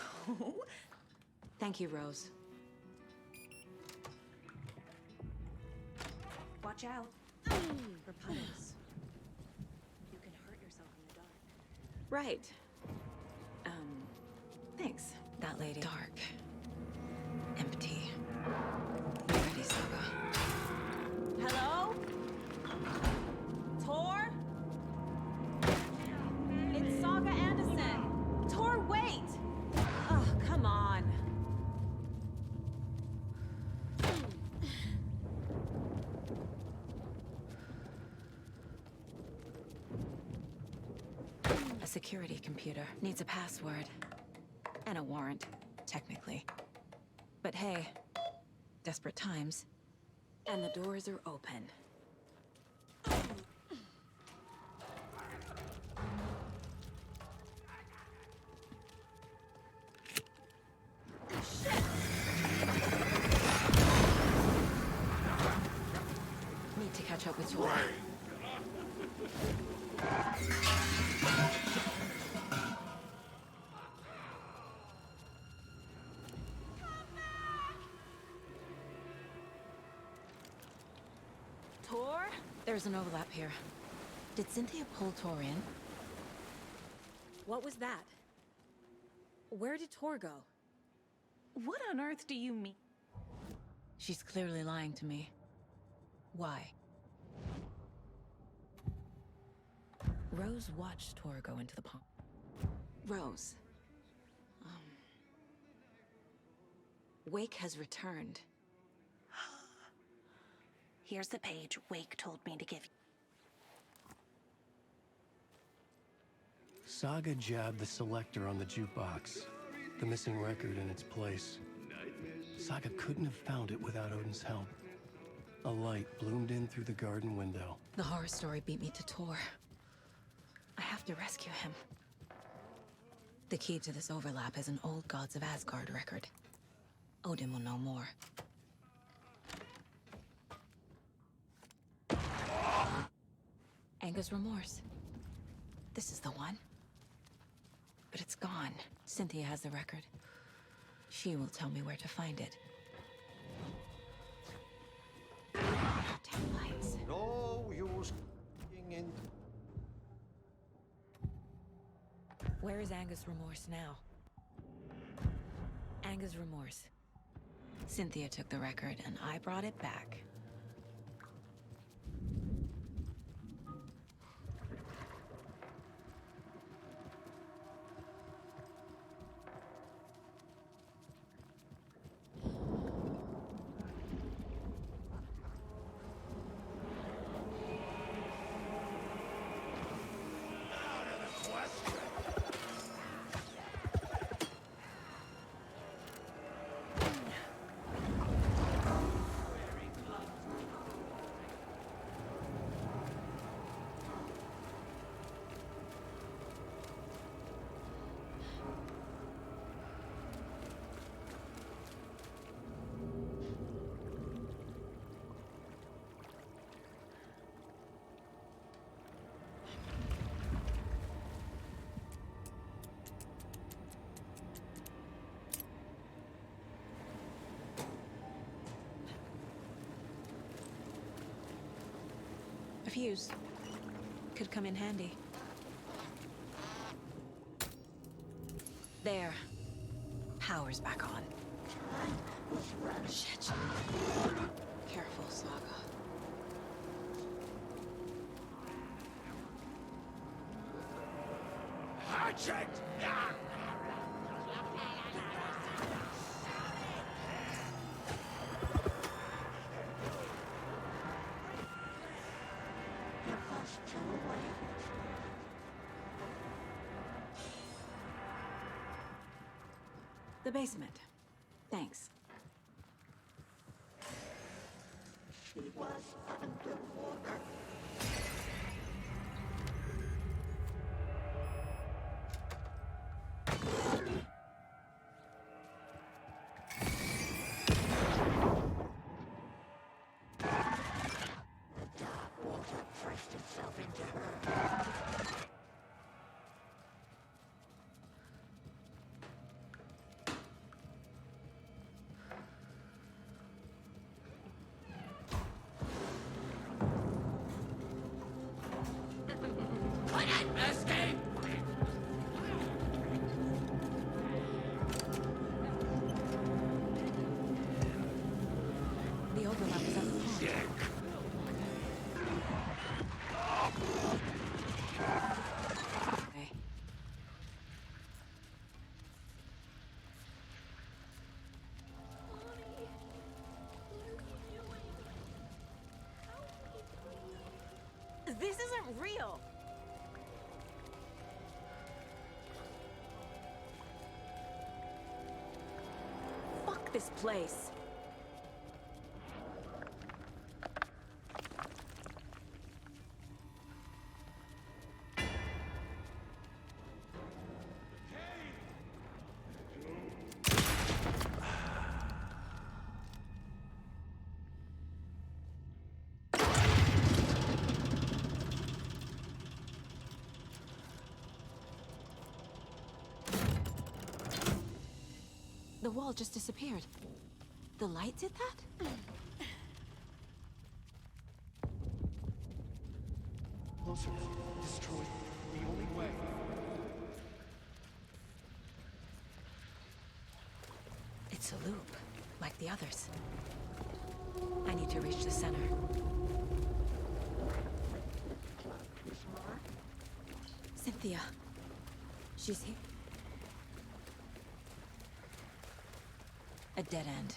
Thank you, Rose. Watch out. For puddles. You can hurt yourself in the dark. Right. Thanks. That lady. Dark. Empty. You ready, Saga? Hello? Tor? It's Saga Anderson. Tor, wait! Oh, come on. A security computer needs a password. And a warrant, technically. But hey, desperate times. And the doors are open. Need to catch up with Tor. Tor? There's an overlap here. Did Cynthia pull Tor in? What was that? Where did Tor go? What on earth do you mean? She's clearly lying to me. Why? Rose watched Tor go into the pond. Rose. Wake has returned. Here's the page Wake told me to give you. Saga jabbed the selector on the jukebox, the missing record in its place. Saga couldn't have found it without Odin's help. A light bloomed in through the garden window. The horror story beat me to Tor. I have to rescue him. The key to this overlap is an old Gods of Asgard record. Odin will know more. Anger's remorse. This is the one. But it's gone. Cynthia has the record. She will tell me where to find it. Taillights. No use in. Where is Anger's remorse now? Anger's remorse. Cynthia took the record and I brought it back. A fuse. Could come in handy. There. Power's back on. Shit. Careful, Saga. Checked. The basement. Thanks. isn't real. Fuck this place. The wall just disappeared. The light did that? Closer. Destroy the only way. It's a loop, like the others. I need to reach the center. Cynthia. She's here. A dead end.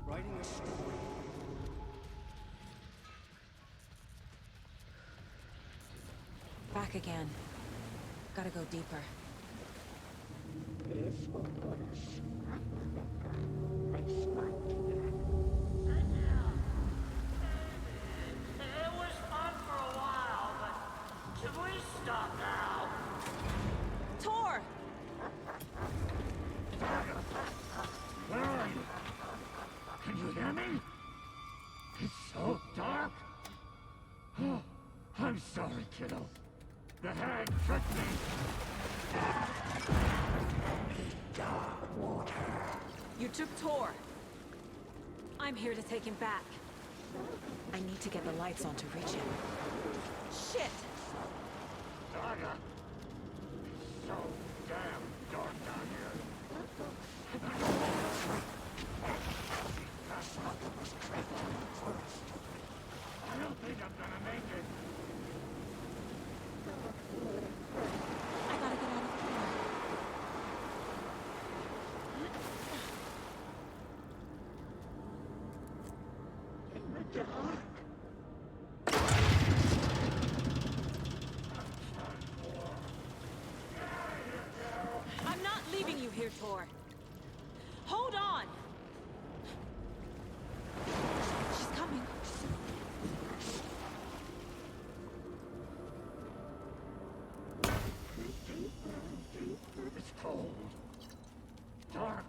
Writing a story. Back again. Gotta go deeper. It was fun for a while, but should we stop now? Tor! Where are you? Can you hear me? It's so dark. Oh, I'm sorry, kiddo. The hag tricked me. Dark water. You took Tor. I'm here to take him back. I need to get the lights on to reach him. Shit! Saga. It's so damn dark down here. I don't think I'm gonna make it. I gotta get out of here. In the dark. I'm not leaving you here, Tor. Hold on! She's coming. It's cold. Dark.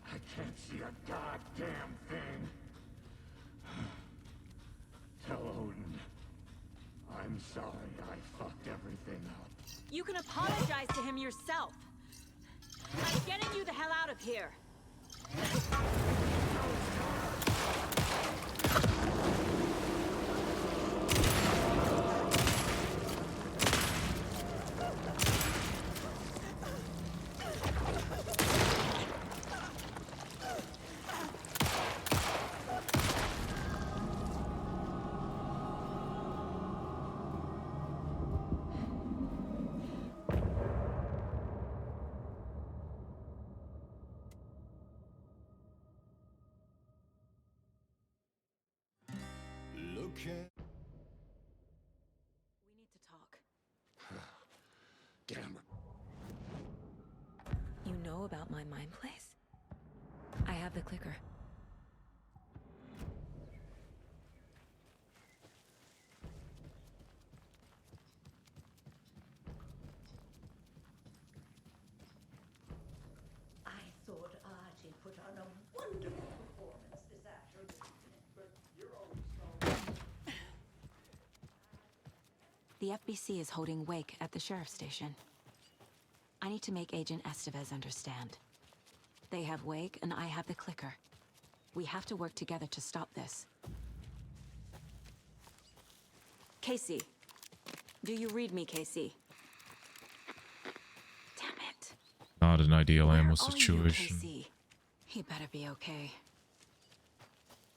I can't see a goddamn thing. Tell Odin. I'm sorry I fucked everything up. You can apologize to him yourself. I'm getting you the hell out of here. We need to talk. Damn. You know about my mind place? I have the clicker. I thought Archie put on a wonderful performance this afternoon, but you're always so... The FBC is holding Wake at the sheriff's station. I need to make Agent Estevez understand. They have Wake and I have the clicker. We have to work together to stop this. Casey. Do you read me, Casey? Damn it. Not an ideal ammo Where are you, situation. Casey? He better be okay.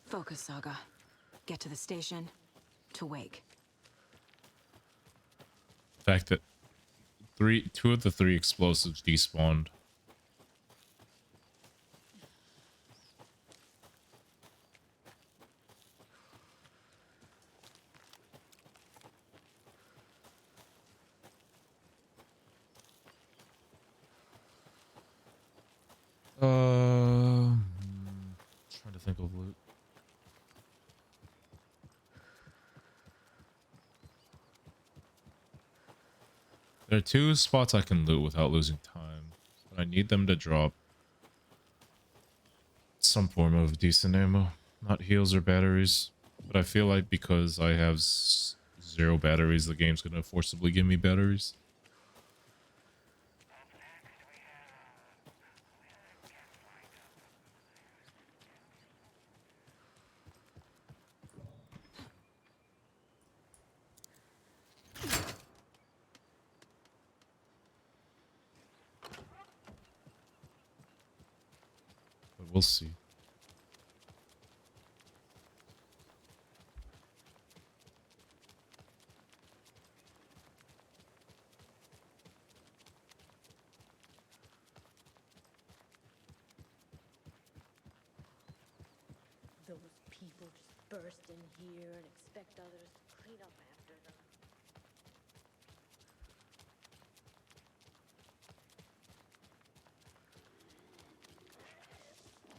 Focus, Saga. Get to the station, to Wake. The fact that two of the three explosives despawned. Trying to think of loot. There are two spots I can loot without losing time, but I need them to drop some form of decent ammo, not heals or batteries. But I feel like because I have zero batteries, the game's gonna forcibly give me batteries. But we'll see. Those people just burst in here and expect others to clean up after them.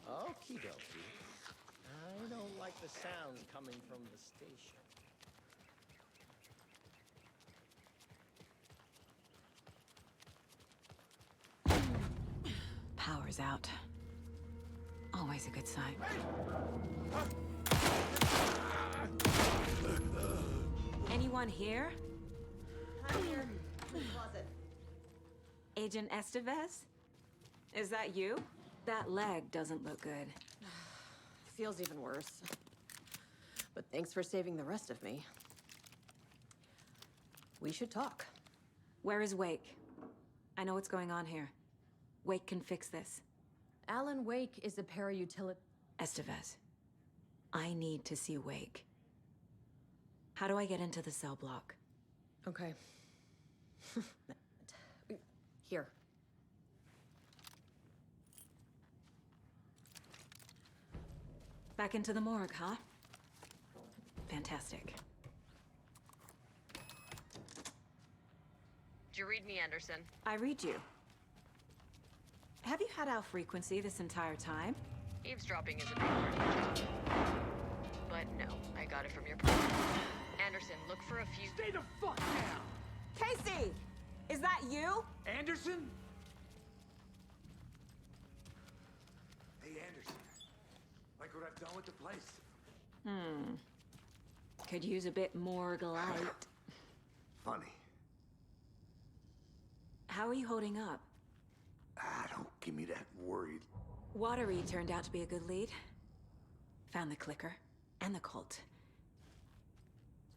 Okie dokie. I don't like the sounds coming from the station. Power's out. Always a good sign. Anyone here? I'm here. In the closet. Agent Estevez? Is that you? That leg doesn't look good. Feels even worse. But thanks for saving the rest of me. We should talk. Where is Wake? I know what's going on here. Wake can fix this. Alan Wake is a para-utility... Estevez, I need to see Wake. How do I get into the cell block? Okay. Here. Back into the morgue, huh? Fantastic. Do you read me, Anderson? I read you. Have you had our frequency this entire time? Eavesdropping is a big part of your job. But no, I got it from your partner. Anderson, look for a few... Stay the fuck down! Casey! Is that you? Anderson? Hey, Anderson. Like what I've done with the place? Could use a bit more light. Funny. How are you holding up? Don't give me that worried. Watery turned out to be a good lead. Found the clicker and the cult.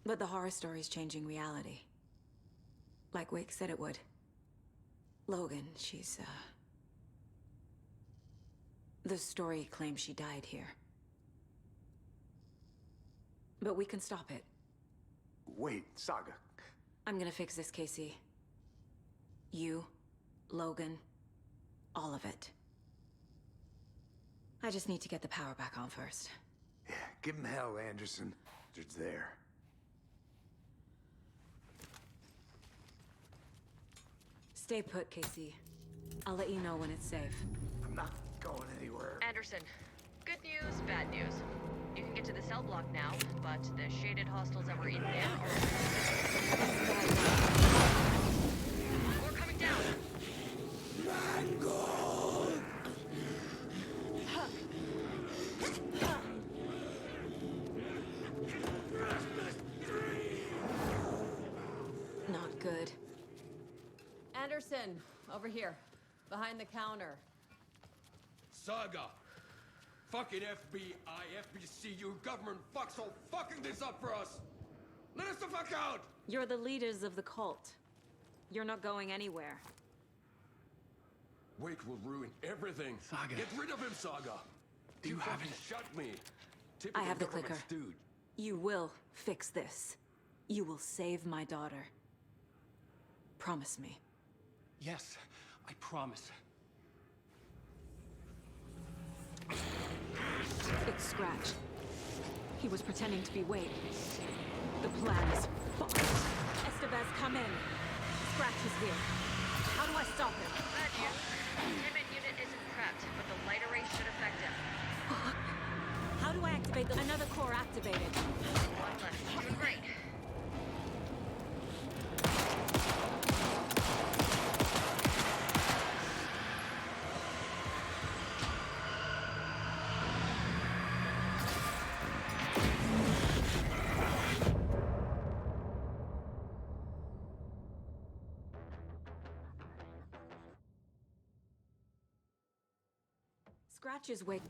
But the horror story's changing reality. Like Wake said it would. Logan, she's, the story claims she died here. But we can stop it. Wait, Saga. I'm gonna fix this, Casey. You, Logan, all of it. I just need to get the power back on first. Yeah, give him hell, Anderson. bastard's there. Stay put, Casey. I'll let you know when it's safe. I'm not going anywhere. Anderson, good news, bad news. You can get to the cell block now, but the shaded hostiles that were in there are... We're coming down! Not good. Anderson, over here. Behind the counter. Saga! Fucking FBI, FBC, you government fucks all fucking this up for us! Let us the fuck out! You're the leaders of the cult. You're not going anywhere. Wake will ruin everything. Saga. Get rid of him, Saga! You haven't shot me! I Typical have the government clicker. stooge. You will fix this. You will save my daughter. Promise me. Yes, I promise. It's Scratch. He was pretending to be Wade. The plan is fucked. Estevez, come in. Scratch is here. How do I stop him? Bad news. Containment unit isn't prepped, but the light array should affect him. Fuck. How do I activate another core activated? One left. Doing great. Scratch is Wade.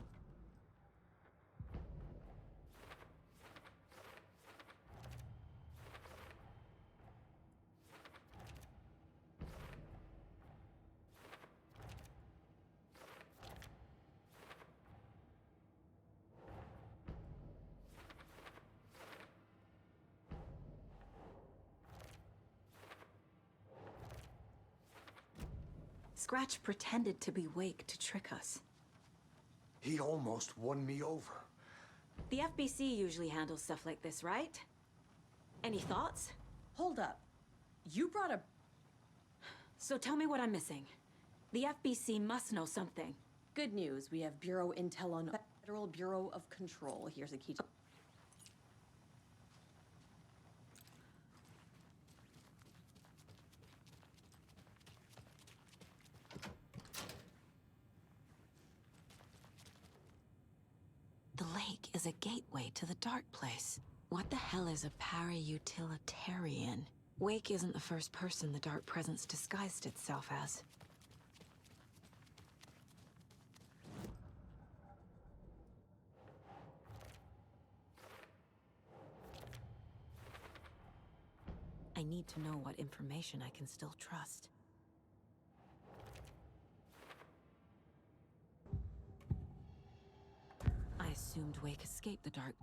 Scratch pretended to be Wake to trick us. He almost won me over. The FBC usually handles stuff like this, right? Any thoughts? Hold up. You brought a... So tell me what I'm missing. The FBC must know something. Good news. We have Bureau Intel on Federal Bureau of Control. Here's a key to... The lake is a gateway to the dark place. What the hell is a para-utilitarian? Wake isn't the first person the dark presence disguised itself as. I need to know what information I can still trust. I assumed Wake escaped the dark.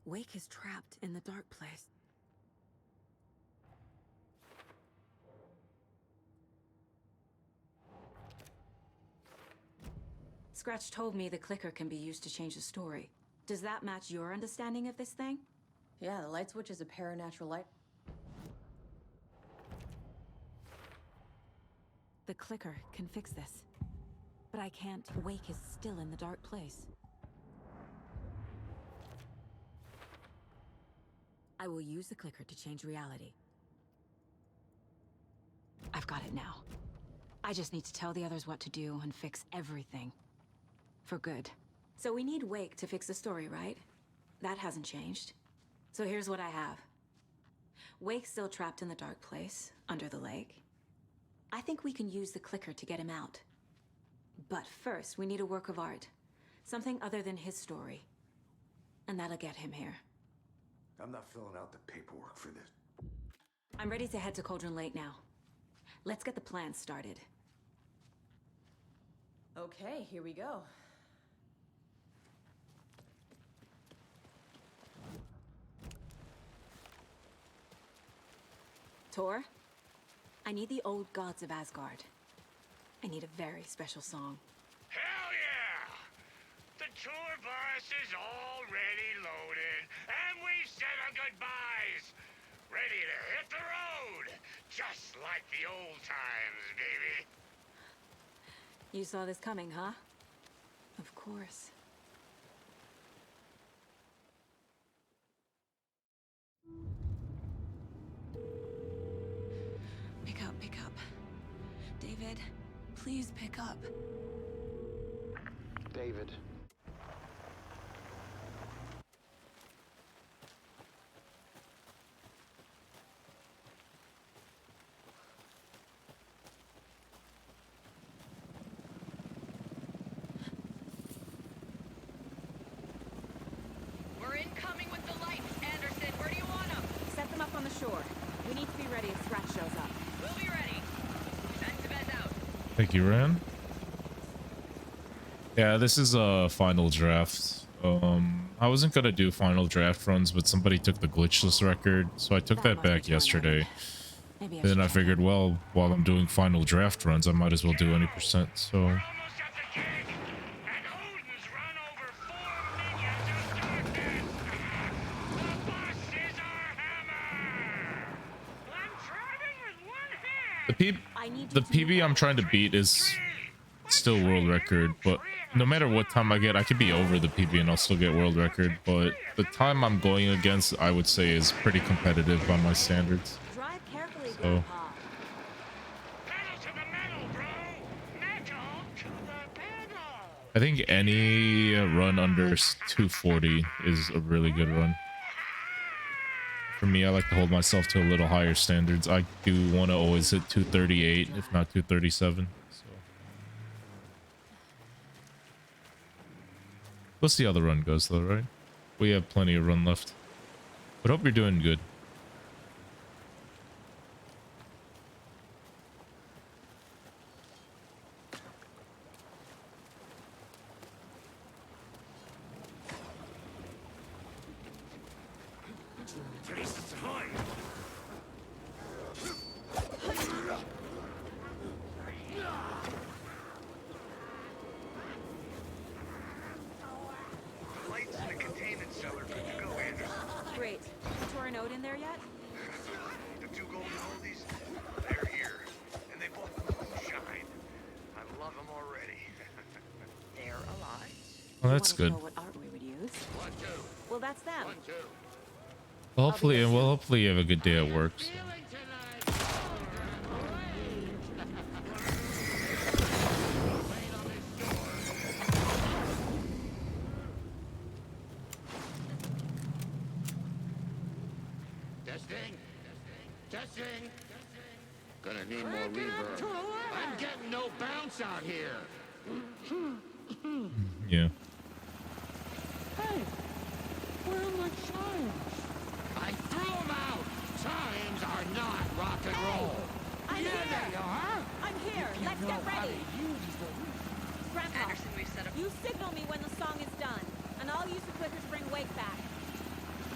Wake is trapped in the dark place. Scratch told me the clicker can be used to change the story. Does that match your understanding of this thing? Yeah, the light switch is a paranatural light. The clicker can fix this. But I can't. Wake is still in the dark place. I will use the clicker to change reality. I've got it now. I just need to tell the others what to do and fix everything. For good. So we need Wake to fix the story, right? That hasn't changed. So here's what I have. Wake's still trapped in the dark place, under the lake. I think we can use the clicker to get him out. But first, we need a work of art. Something other than his story. And that'll get him here. I'm not filling out the paperwork for this. I'm ready to head to Cauldron Lake now. Let's get the plan started. Okay, here we go. Tor, I need the old gods of Asgard. I need a very special song. Hell yeah! tour bus is already loaded, and we've said our goodbyes. Ready to hit the road, just like the old times, baby. You saw this coming, huh? Of course. Pick up, pick up. David, please pick up. David. We're incoming with the lights. Anderson, where do you want them? Set them up on the shore. We need to be ready if Scratch shows up. We'll be ready. Vez out. Thank you, Ran. Yeah, this is a final draft. I wasn't gonna do final draft runs, but somebody took the glitchless record, so I took that back yesterday. Maybe Then I figured, well, while I'm doing final draft runs, I might as well do any percent. So the PB I'm trying to beat is still world record, but no matter what time I get, I could be over the PB and I'll still get world record. But the time I'm going against, I would say, is pretty competitive by my standards. So I think any run under 240 is a really good run. For me, I like to hold myself to a little higher standards. I do want to always hit 238, if not 237. So we'll see how the run goes, though, right? We have plenty of run left. But hope you're doing good. Great. You tore a note in there yet? The two golden oldies, they're here. And they both moonshine. I love them already. They're alive. Well, that's good. Know what art we would use? Well, that's them. Well, hopefully you have a good day at work. So. Testing. Gonna need more reverb. I'm getting no bounce out here. Yeah. Hey, where are my chimes? I threw them out. Chimes are not rock and roll. I'm yeah, here. they are. I'm here. Let's get ready. Grandpa, Anderson, we've set up. You signal me when the song is done, and I'll use the clicker to bring Wake back.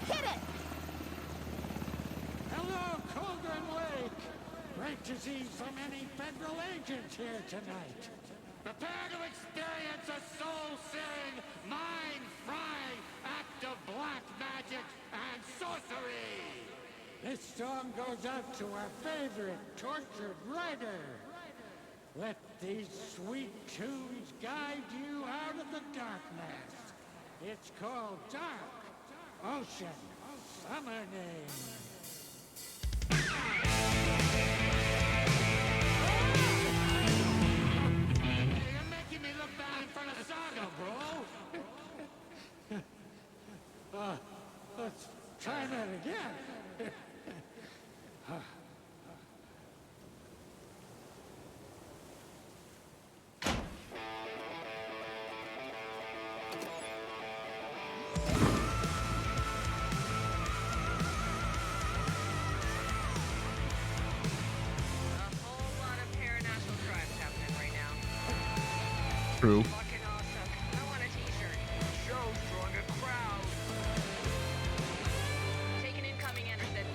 Hit it! Hello, Cauldron Lake. Great to see so many federal agents here tonight. Prepare to experience a soul-searing, mind-frying act of black magic and sorcery. This song goes out to our favorite tortured writer. Let these sweet tunes guide you out of the darkness. It's called Dark Ocean Summoning. You're making me look bad in front of Saga, bro. Let's try that again. True. Fucking awesome. I want a t-shirt. Show's drawing a crowd. Taking incoming, Anderson.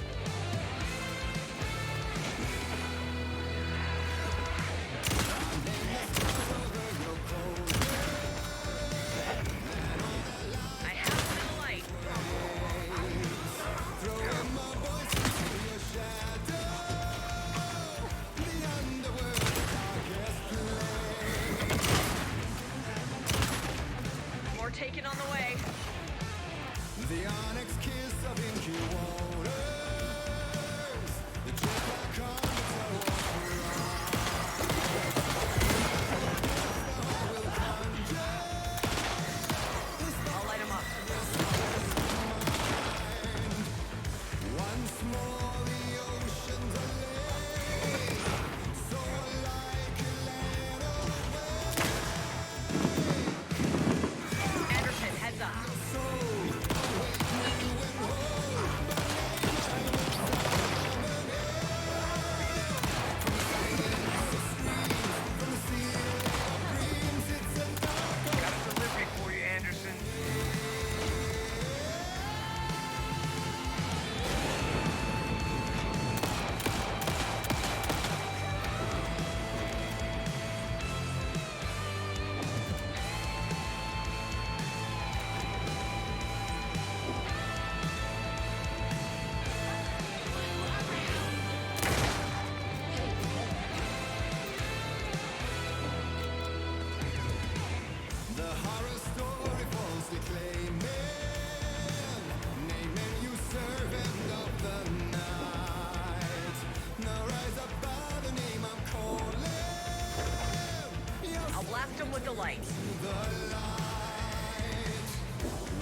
with the light.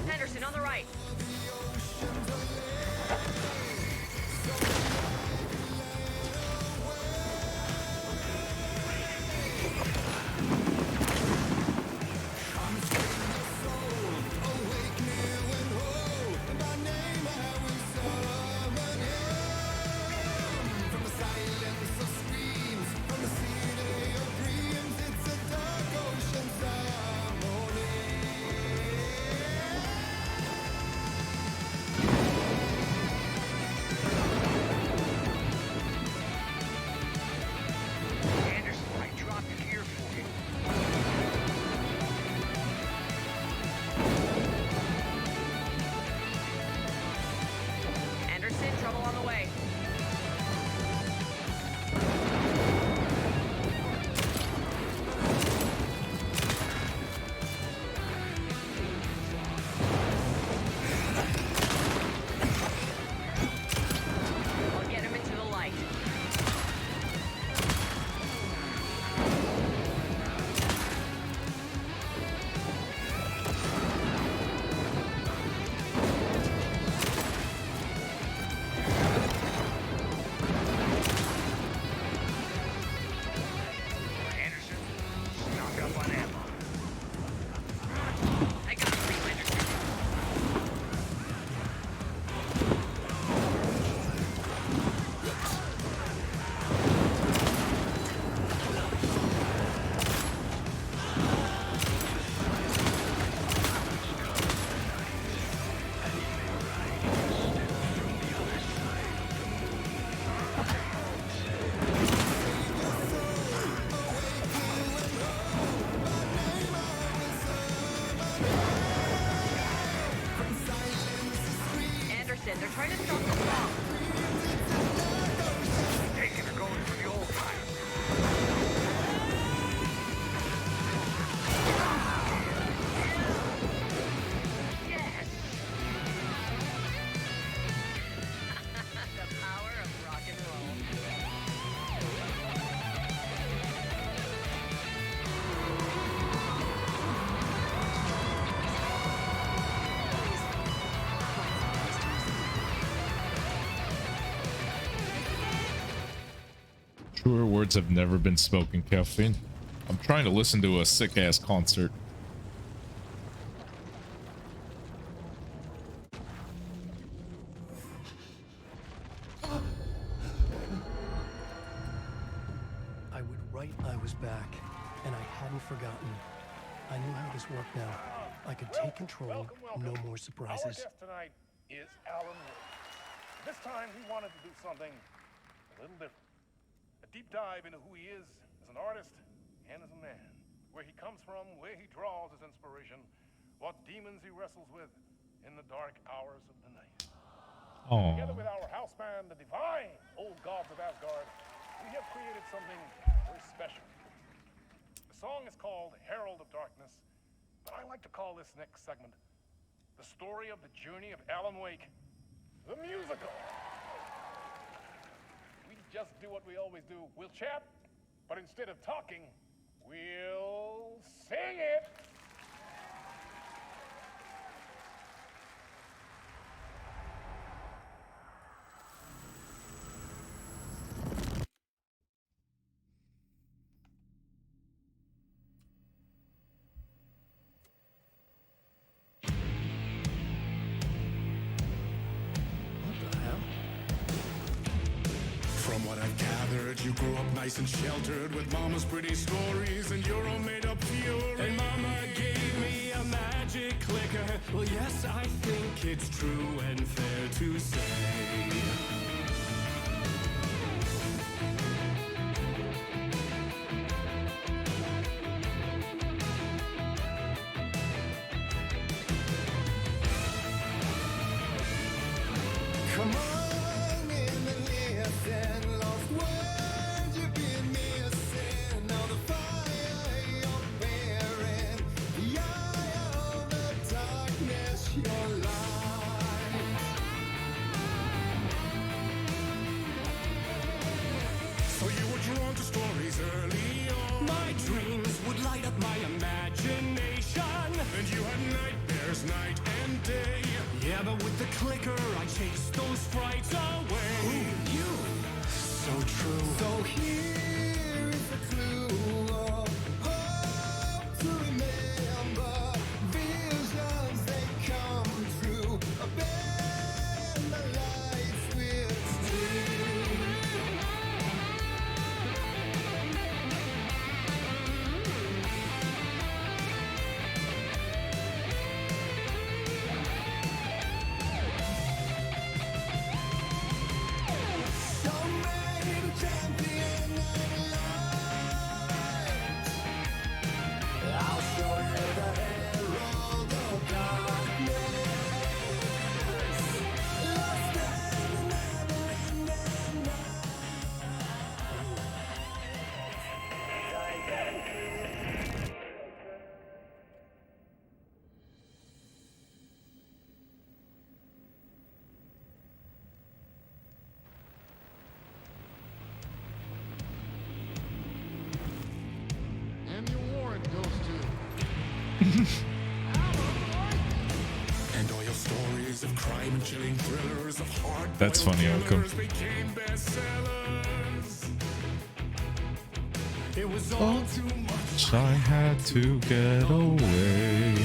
Henderson, on the right. They're trying to stop the bomb. Taking her going for the old time. Yes! The power of rock and roll. Truer words have never been spoken, Caffeine. I'm trying to listen to a sick-ass concert. I would write I was back, and I hadn't forgotten. I knew how this worked now. I could take control, no more Our surprises. guest tonight is Alan Wake. This time he wanted to do something a little different. A deep dive into who he is as an artist and as a man. Where he comes from, where he draws his inspiration, what demons he wrestles with in the dark hours of the night. Aww. Together with our house band, the divine old gods of Asgard, we have created something very special. The song is called Herald of Darkness, but I like to call this next segment the story of the journey of Alan Wake, the musical. We just do what we always do. We'll chat, but instead of talking, we'll sing it. From what I've gathered, you grew up nice and sheltered with mama's pretty stories and your own made-up fury. And mama gave me a magic clicker. Well, yes, I think it's true and fair to say. Come on in the listen, lost words you've been missing. Now the fire you're bearing, the eye of the darkness, your light. So you were drawn to stories early on. My dreams would light up my imagination. And you had nightmares night and day. Yeah, but with the clicker, I chased those frights away. Who you? So true. So here is a clue of hope to remember. Visions, they come true. Bend the lights with steel. And your warrant goes to... And all your stories of crime and chilling thrillers of hard. That's funny, AvuKamu. Became bestsellers. It was all too much. I had to get away.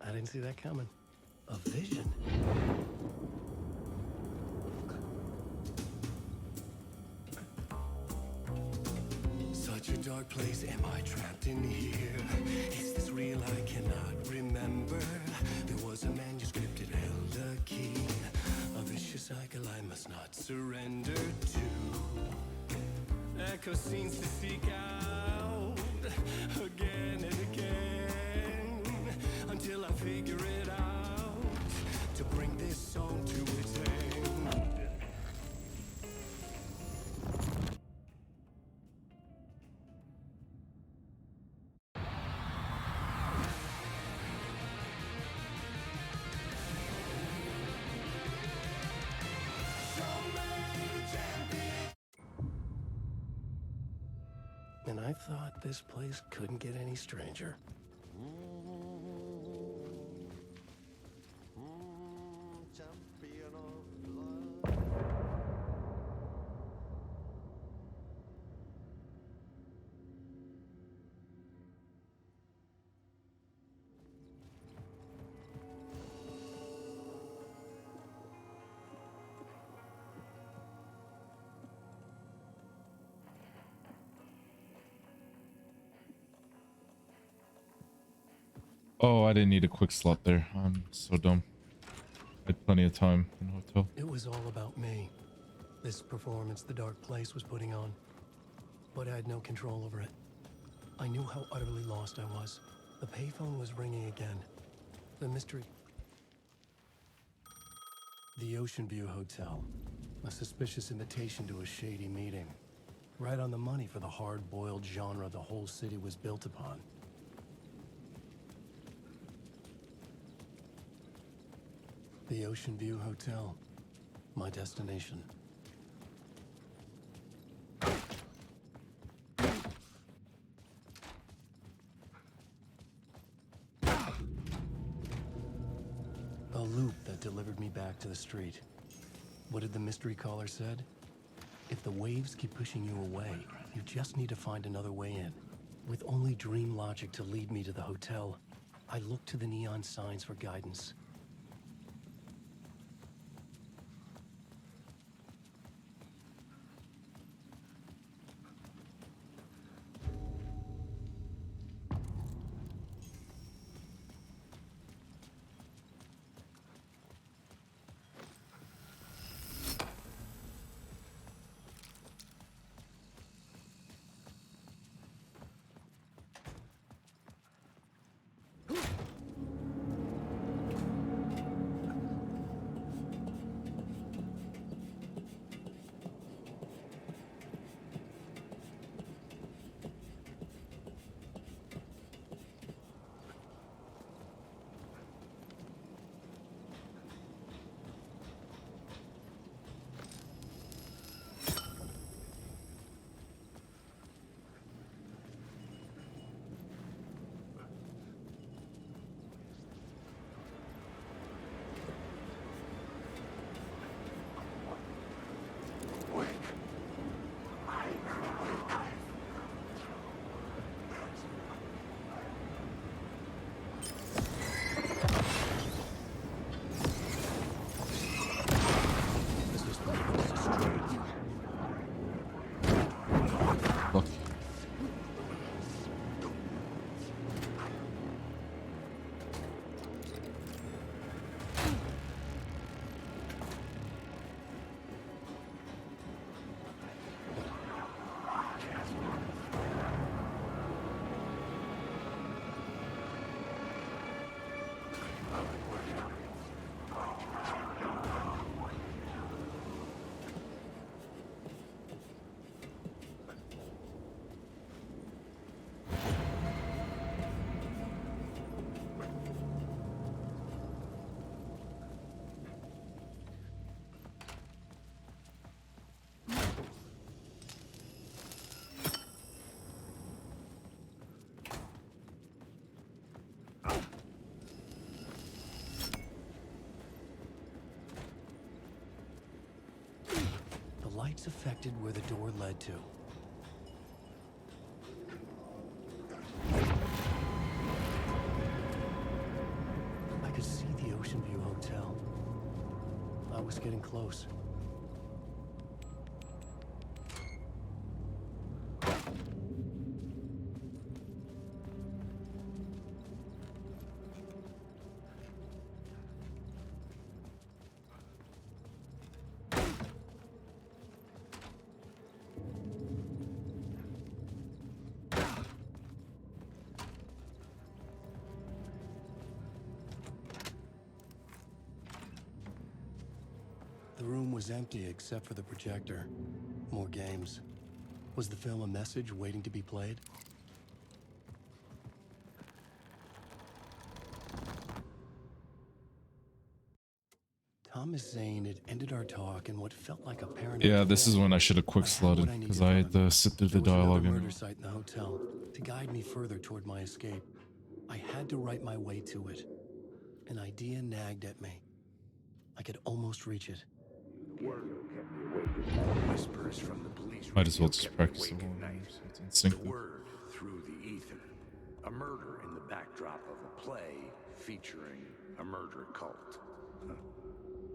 I didn't see that coming. A vision. Such a dark place, am I trapped in here? Is this real? I cannot remember. There was a manuscript, it held a key. A vicious cycle I must not surrender to. Echo scenes to seek out again and again until I figure it out to bring this song to its end. And I thought this place couldn't get any stranger. Oh, I didn't need a quick slot there. I'm so dumb. I had plenty of time in the hotel. It was all about me. This performance the Dark Place was putting on. But I had no control over it. I knew how utterly lost I was. The payphone was ringing again. The mystery... The Ocean View Hotel. A suspicious invitation to a shady meeting. Right on the money for the hard-boiled genre the whole city was built upon. The Ocean View Hotel. My destination. A loop that delivered me back to the street. What did the mystery caller said? If the waves keep pushing you away, you just need to find another way in. With only dream logic to lead me to the hotel, I looked to the neon signs for guidance. The lights affected where the door led to. I could see the Ocean View Hotel. I was getting close. The room was empty except for the projector. More games. Was the film a message waiting to be played? Thomas Zane had ended our talk in what felt like a paranoid. Yeah, this is when I should have quick slotted because I had to sit through the dialogue. There was another murder site in the hotel to guide me further toward my escape. I had to write my way to it. An idea nagged at me. I could almost reach it. Whispers from the police Might as well radio just kept me practice the awake whole at night. game so it's The instinctive. word through the ether. A murder in the backdrop of a play featuring a murder cult. Huh.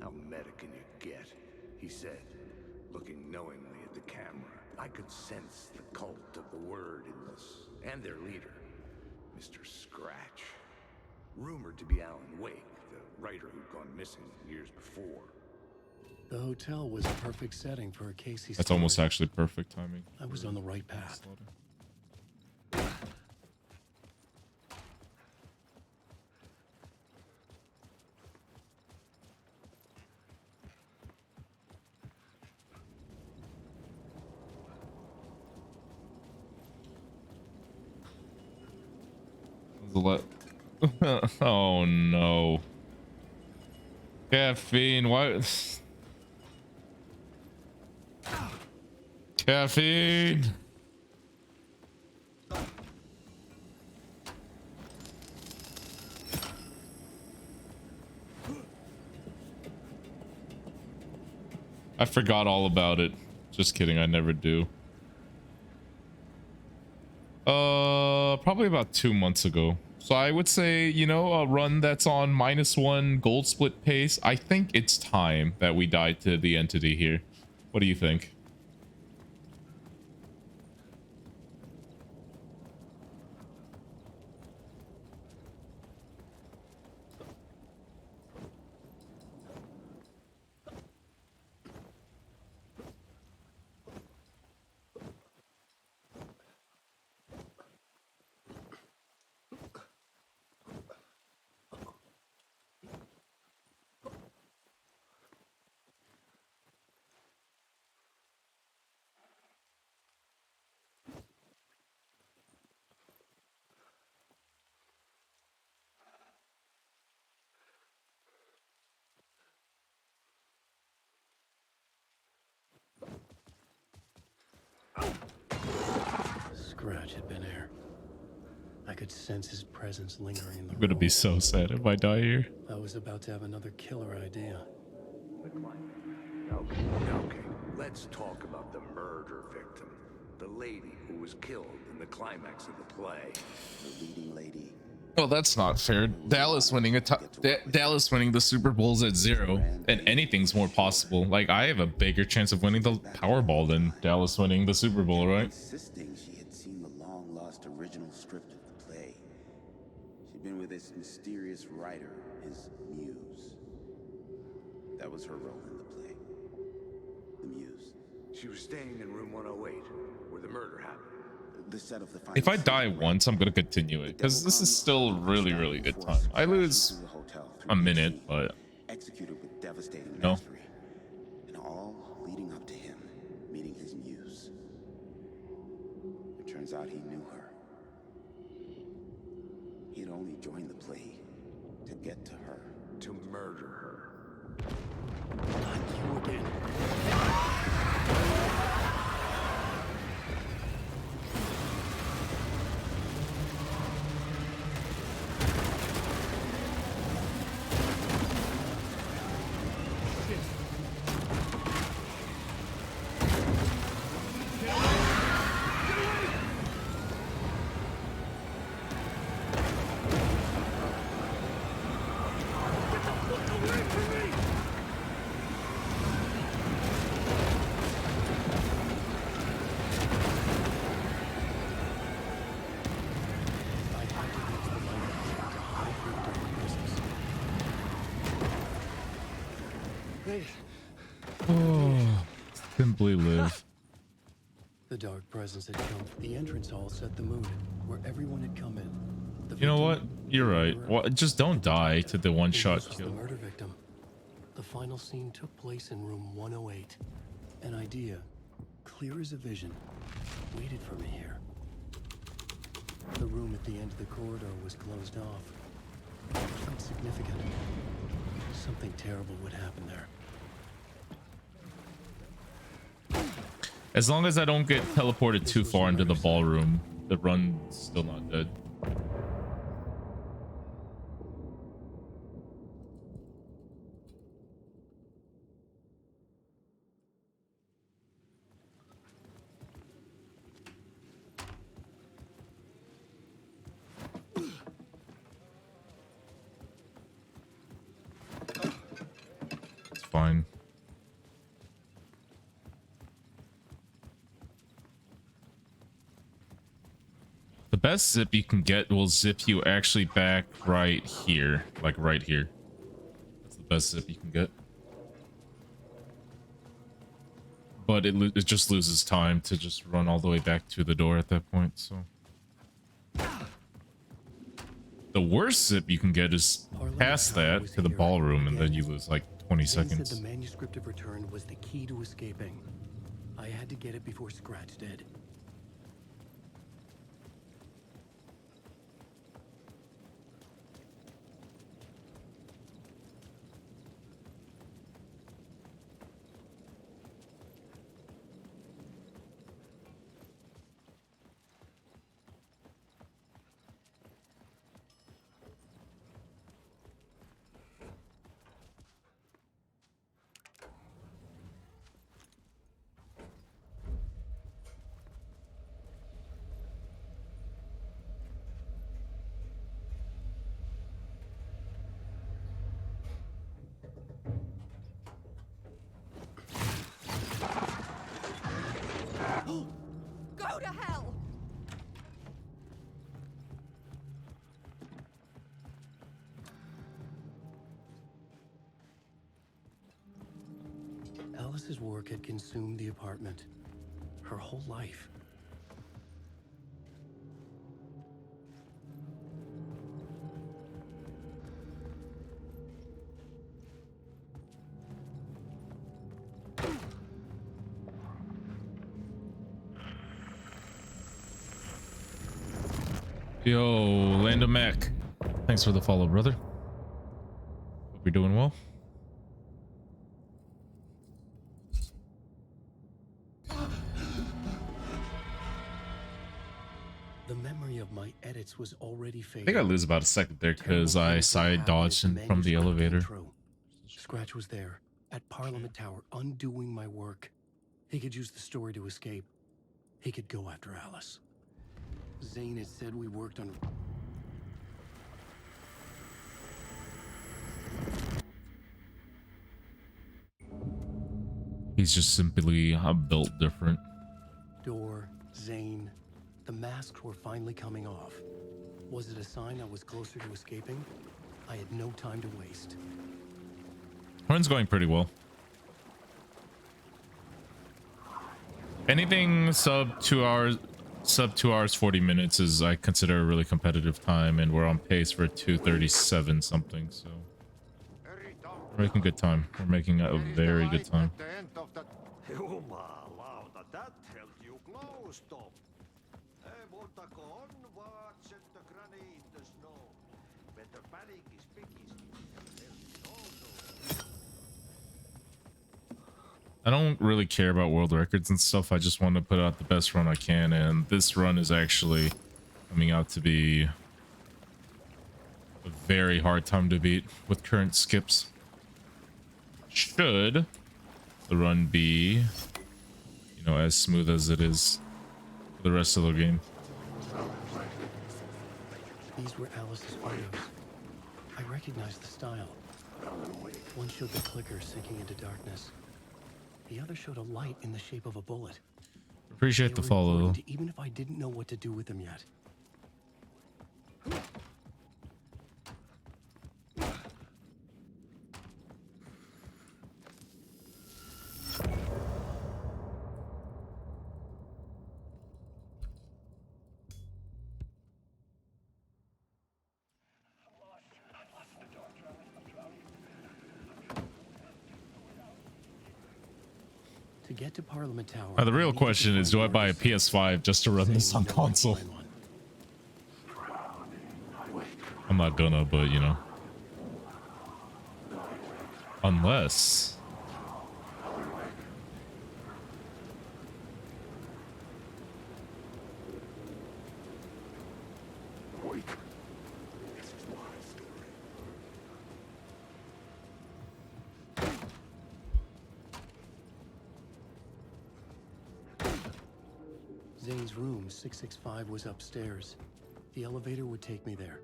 How meta can you get? He said, looking knowingly at the camera. I could sense the cult of the word in this, and their leader, Mr. Scratch. rumored to be Alan Wake, the writer who'd gone missing years before. The hotel was a perfect setting for a Casey That's story. almost actually perfect timing. I was on the right path. Oh no. Caffeine, what? Caffeine. I forgot all about it. Just kidding, I never do. Probably about 2 months ago. So I would say, you know, a run that's on -1 gold split pace. I think it's time that we die to the entity here. What do you think? Scratch had been here. I could sense his presence lingering in the I'm gonna be so sad if I die here. I was about to have another killer idea. Okay, let's talk about the murder victim. The lady who was killed in the climax of the play. The leading lady. Well, that's not fair. Dallas winning Dallas winning the Super Bowl's at 0, and anything's more possible. Like, I have a bigger chance of winning the Powerball than Dallas winning the Super Bowl, right? Insisting she had seen the long-lost original script of the play. She'd been with this mysterious writer, his muse. That was her role in the play. The muse. She was staying in room 108, where the murder happened. The set of the final If I scene die once, I'm gonna continue it, because this is still really good time. I lose a minute, but executed with devastating no. mastery, and all leading up to him meeting his muse. It turns out he knew her. He had only joined the play to get to her, to murder her. Not you again. Oh, simply live. The dark presence had come. The entrance hall set the mood, where everyone had come in. The You know what? victim, You're right. Well, just don't die to the one-shot this was the kill. murder victim. The final scene took place in room 108. An idea, clear as a vision, waited for me here. The room at the end of the corridor was closed off. It felt significant. Something terrible would happen there. As long as I don't get teleported too far into the ballroom, the run's still not dead. It's fine. The best zip you can get will zip you actually back right here, like right here. That's the best zip you can get. But it just loses time to just run all the way back to the door at that point, so. The worst zip you can get is past that to the ballroom, and then you lose like 20 Zane seconds. said the manuscript of return was the key to escaping. I had to get it before Scratch did. Go to hell! Alice's work had consumed the apartment. Her whole life. Yo, Lando Mac. Thanks for the follow, brother. Hope you're doing well. The memory of my edits was already I fading. think I lose about a second there because I side dodged in from the elevator. Scratch was there, at Parliament Tower, undoing my work. He could use the story to escape. He could go after Alice. Zane had said we worked on... He's just simply built different. Door, Zane, the masks were finally coming off. Was it a sign I was closer to escaping? I had no time to waste. Run's going pretty well. Anything sub 2 hours 40 minutes is I consider a really competitive time, and we're on pace for 2:37 something, so we're making good time. We're making a very good time. Jumalauta, that held you close, Tom. Ei muuta kuin onward, set the granny in the snow. Better panic is biggest. I don't really care about world records and stuff. I just want to put out the best run I can, and this run is actually coming out to be a very hard time to beat with current skips. Should the run be, you know, as smooth as it is for the rest of the game. These were Alice's photos. I recognized the style. One showed the clicker sinking into darkness. The other showed a light in the shape of a bullet. Appreciate the follow. Even if I didn't know what to do with them yet. To get to Parliament Tower. The real question is, do I buy a PS5 just to run this on console? I'm not gonna, but you know. Unless... Zane's room, 665, was upstairs. The elevator would take me there.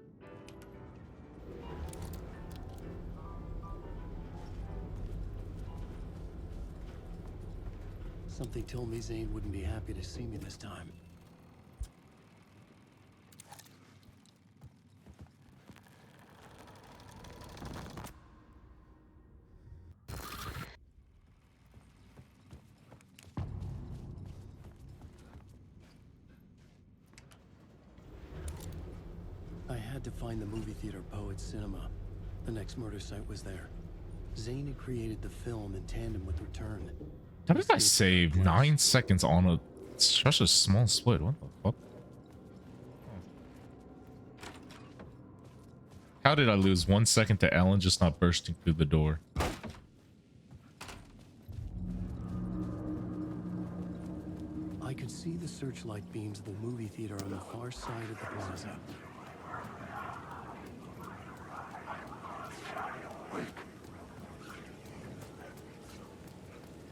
Something told me Zane wouldn't be happy to see me this time. had to find the movie theater Poet Cinema. The next murder site was there. Zane had created the film in tandem with Return. How did I save 9 seconds on a such a small split? What the fuck? How did I lose 1 second to Alan just not bursting through the door? I could see the searchlight beams of the movie theater on the far side of the plaza.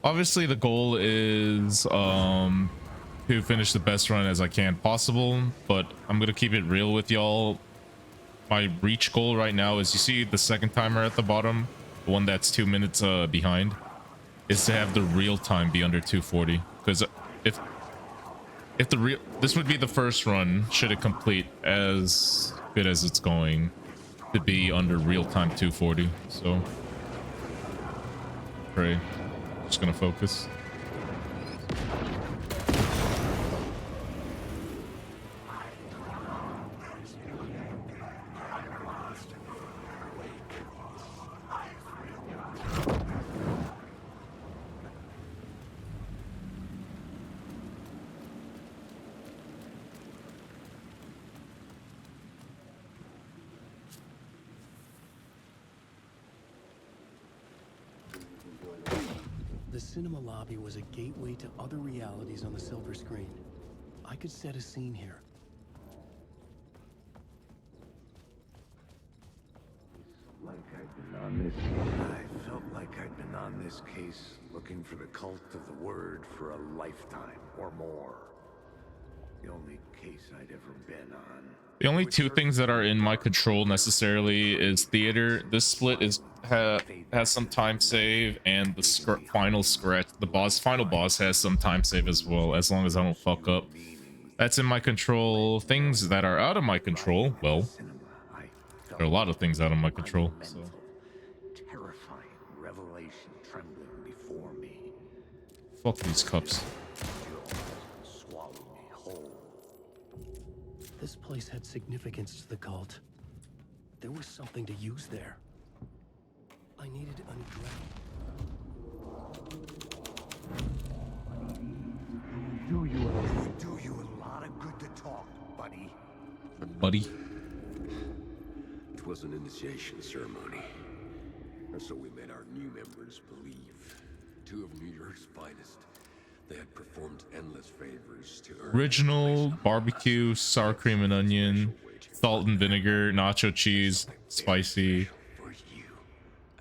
Obviously, the goal is to finish the best run as I can possible, but I'm gonna keep it real with y'all. My reach goal right now is, you see the second timer at the bottom, the one that's 2 minutes behind, is to have the real time be under 240. Because if the real, this would be the first run, should it complete as good as it's going, to be under real time 240. So pray. Just gonna focus. The cinema lobby was a gateway to other realities on the silver screen. I could set a scene here. Like I'd been on this. I felt like I'd been on this case looking for the cult of the word for a lifetime or more. The only case I'd ever been on. The only two things that are in my control necessarily is theater. This split is has some time save, and the final scratch, the final boss has some time save as well, as long as I don't fuck up. That's in my control. Things that are out of my control, well, there are a lot of things out of my control. So Terrifying revelation trembling before me. fuck these cups. Swallow me whole. This place had significance to the cult. There was something to use there. I needed Do you a lot of good to talk, buddy. Buddy. It was an initiation ceremony. Or so we made our new members believe. Two of New York's finest. They had performed endless favors to earn Original barbecue, sour cream and onion, salt and vinegar, nacho cheese, spicy,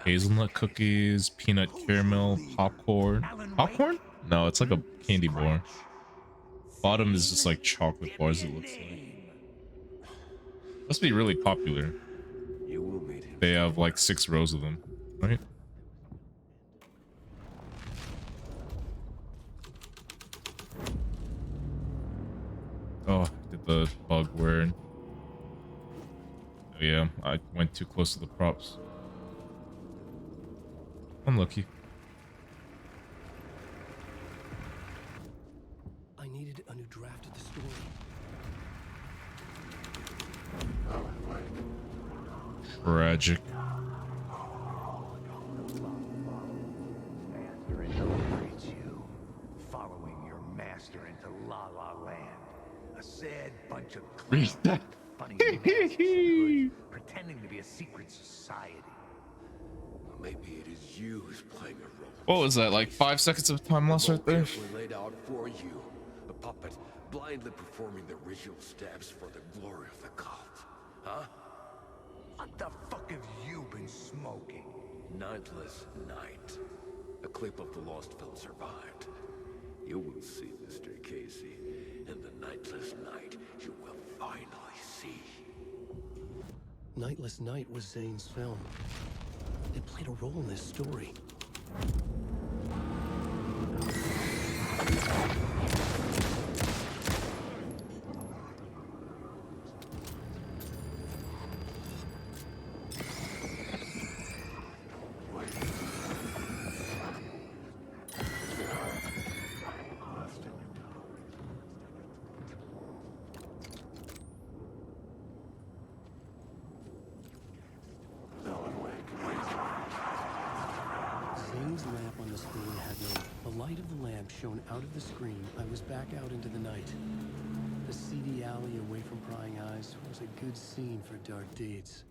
hazelnut cookies, peanut caramel, popcorn. Popcorn? No, it's like a candy bar. Bottom is just like chocolate bars, it looks like. Must be really popular. They have like 6 rows of them, right? Oh, did the bug where... Oh yeah, I went too close to the props. Unlucky. I needed a new draft of the story. Tragic. Master interprets you, following your master into La La Land. A sad bunch of clowns, funny masks, pretending to be a secret society. Maybe it is you who's playing a role. What was that, like 5 seconds of time lost right there? Carefully laid out for you. A puppet blindly performing the ritual steps for the glory of the cult. Huh? What the fuck have you been smoking? Nightless Night. A clip of the lost film survived. You will see, Mr. Casey. In the Nightless Night, you will finally see. Nightless Night was Zane's film. It played a role in this story. light of the lamp shone out of the screen, I was back out into the night. The seedy alley away from prying eyes was a good scene for dark deeds.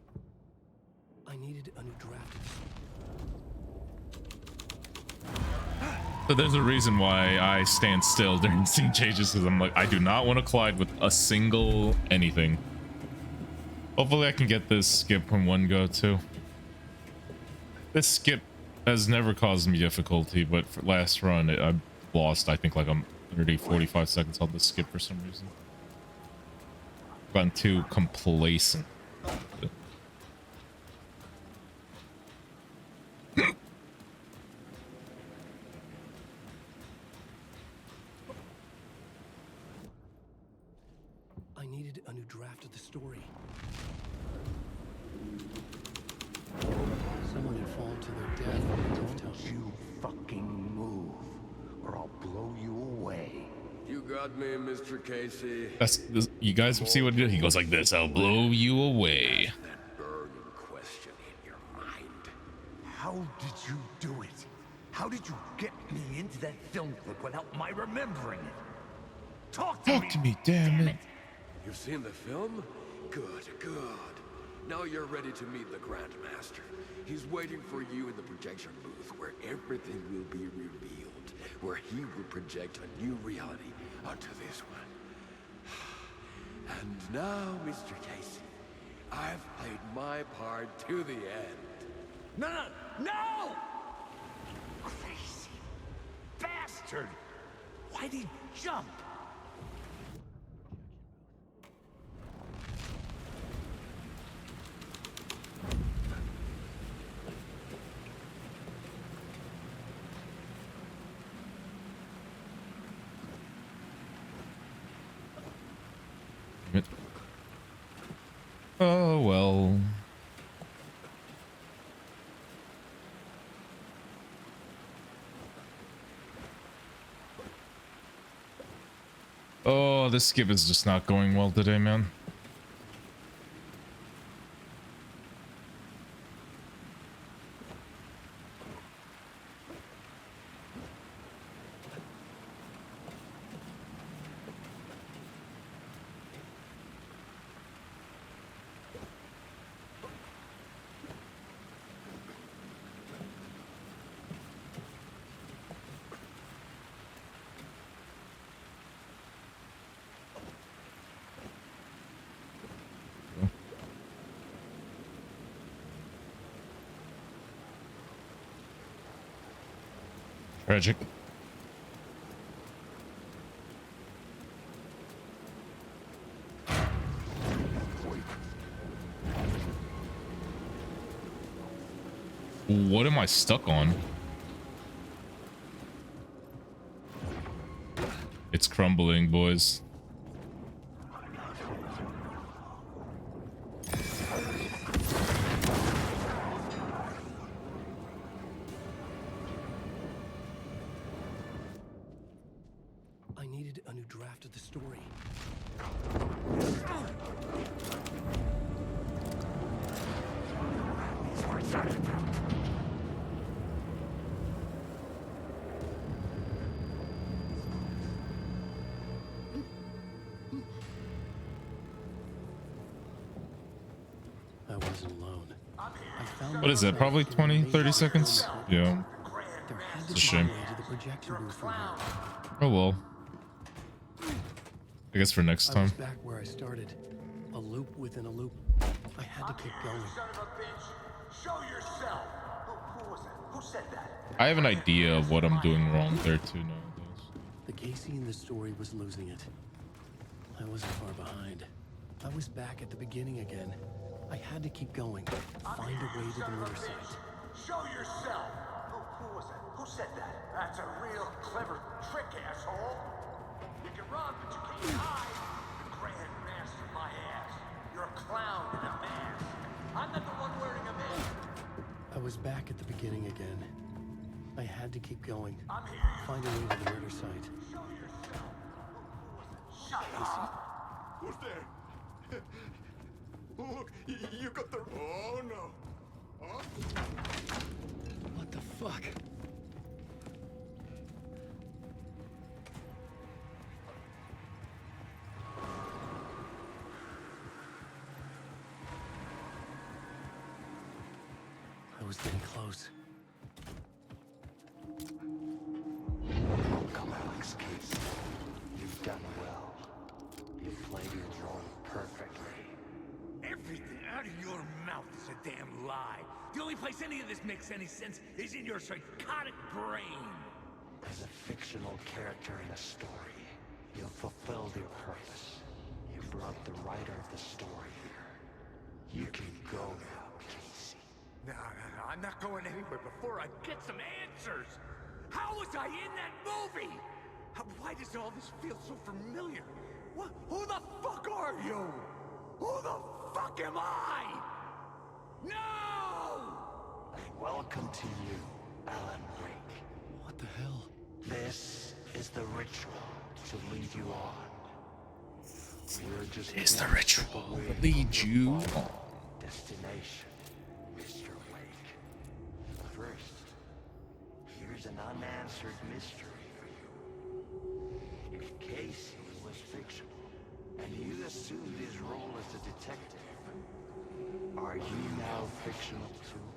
I needed a new draft. So there's a reason why I stand still during scene changes, because I'm like, I do not want to collide with a single anything. Hopefully I can get this skip in one go too. This skip has never caused me difficulty, but for last run I lost, I think, like 45 seconds on the skip for some reason. I've gotten too complacent. I needed a new draft of the story. Someone had fallen to their death on the rooftop. Don't you fucking move, or I'll blow you away. You got me, Mr. Casey. That's this, you guys see what he did? He goes like this: "I'll blow you away." That burning question in your mind. How did you do it? How did you get me into that film clip without my remembering it? Talk to me, damn it. You've seen the film? Good, good. Now you're ready to meet the Grandmaster. He's waiting for you in the projection booth where everything will be revealed, where he will project a new reality onto this one. And now, Mr. Casey, I've played my part to the end. No, no, no! Crazy bastard! Why'd he jump? Oh well. Oh, this skip is just not going well today, man. Tragic. What am I stuck on? It's crumbling, boys. I needed a new draft of the story. I wasn't alone. I found What is that? Probably 20, 30 seconds? Yeah. It's a shame. to the projection booth from here. Oh well. I guess for next I time. was back where I started. A loop within a loop. I had to keep going. Son of a bitch! Show yourself! Who was that? Who said that? I have an idea of what I'm doing wrong there too nowadays. The Casey in the story was losing it. I wasn't far behind. I was back at the beginning again. I had to keep going. Find a way to the murder site. Show yourself! Who was that? Who said that? That's a real clever trick, asshole! You can run, but you can't hide! Grandmaster my ass! You're a clown in a mask! I'm not the one wearing a mask! I was back at the beginning again. I had to keep going. I'm here! Find a way to the murder site. Show yourself! Shut up! Who's there? Look, you got the... Oh, no. Oh. What the fuck? was getting close. Come, Alex Casey. You've done well. You've played your role perfectly. Everything out of your mouth is a damn lie. The only place any of this makes any sense is in your psychotic brain. As a fictional character in a story, you've fulfilled your purpose. You brought the writer of the story here. You can go now, Casey. No, I'm not going anywhere before I get some answers. How was I in that movie? Why does all this feel so familiar? Who the fuck are you? Who the fuck am I? No! Welcome to you, Alan Wake. What the hell? This is the ritual to lead you on. We're just Is the ritual that leads you on? Destination, Mr. Wake. First, here's an unanswered mystery for you. If Casey was fictional, and you assumed his role as a detective, are you now fictional too?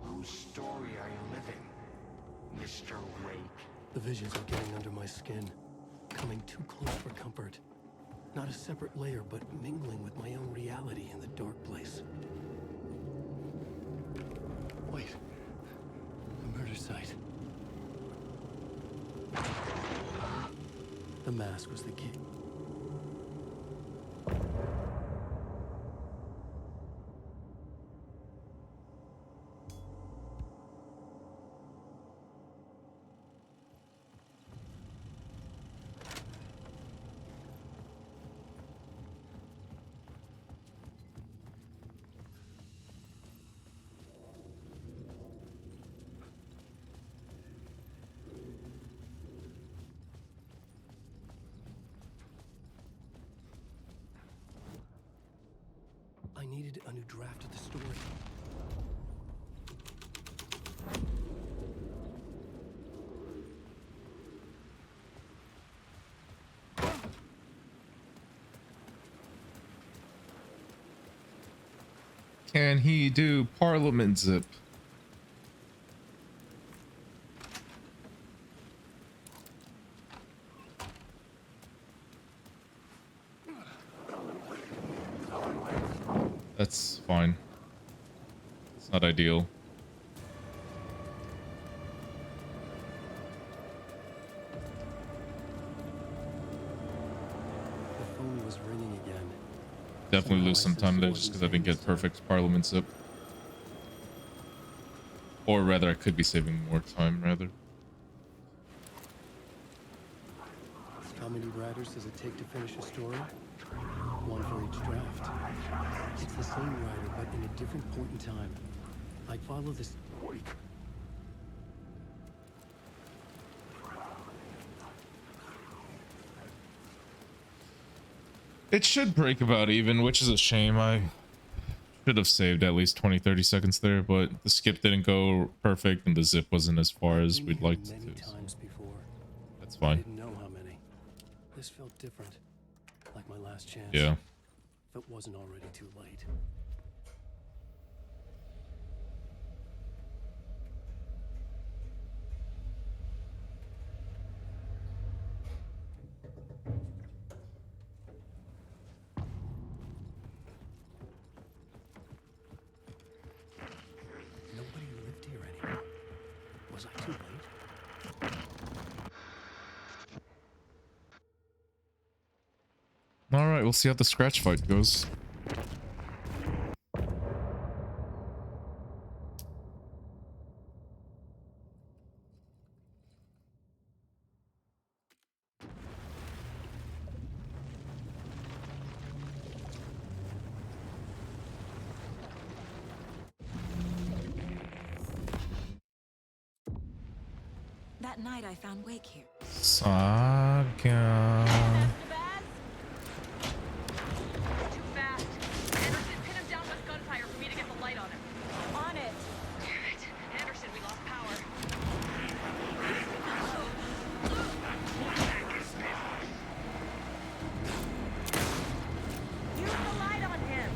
Whose story are you living, Mr. Wake? The visions are getting under my skin, coming too close for comfort. Not a separate layer, but mingling with my own reality in the dark place. Wait. A murder site. The mask was the key. I needed a new draft of the story. Can he do Parliament Zip? That's fine. It's not ideal. The phone was ringing again. Definitely lose some time there just because I didn't get perfect Parliament Zip. Or rather, I could be saving more time, rather. How many writers does it take to finish a story? One for each draft. It's the same writer, but in a different point in time. I follow this. It should break about even, which is a shame. I should have saved at least 20-30 seconds there, but the skip didn't go perfect and the zip wasn't as far as we'd like to. Times before. That's I fine. didn't know how many. This felt different. Like my last chance. Yeah. If it wasn't already too late. Nobody lived here anymore. Was I too late? All right, we'll see how the scratch fight goes. That night I found Wake here. Saga. Too fast. Anderson, pin him down with gunfire for me to get the light on him. On it. Damn it. Anderson, we lost power. Use the light on him.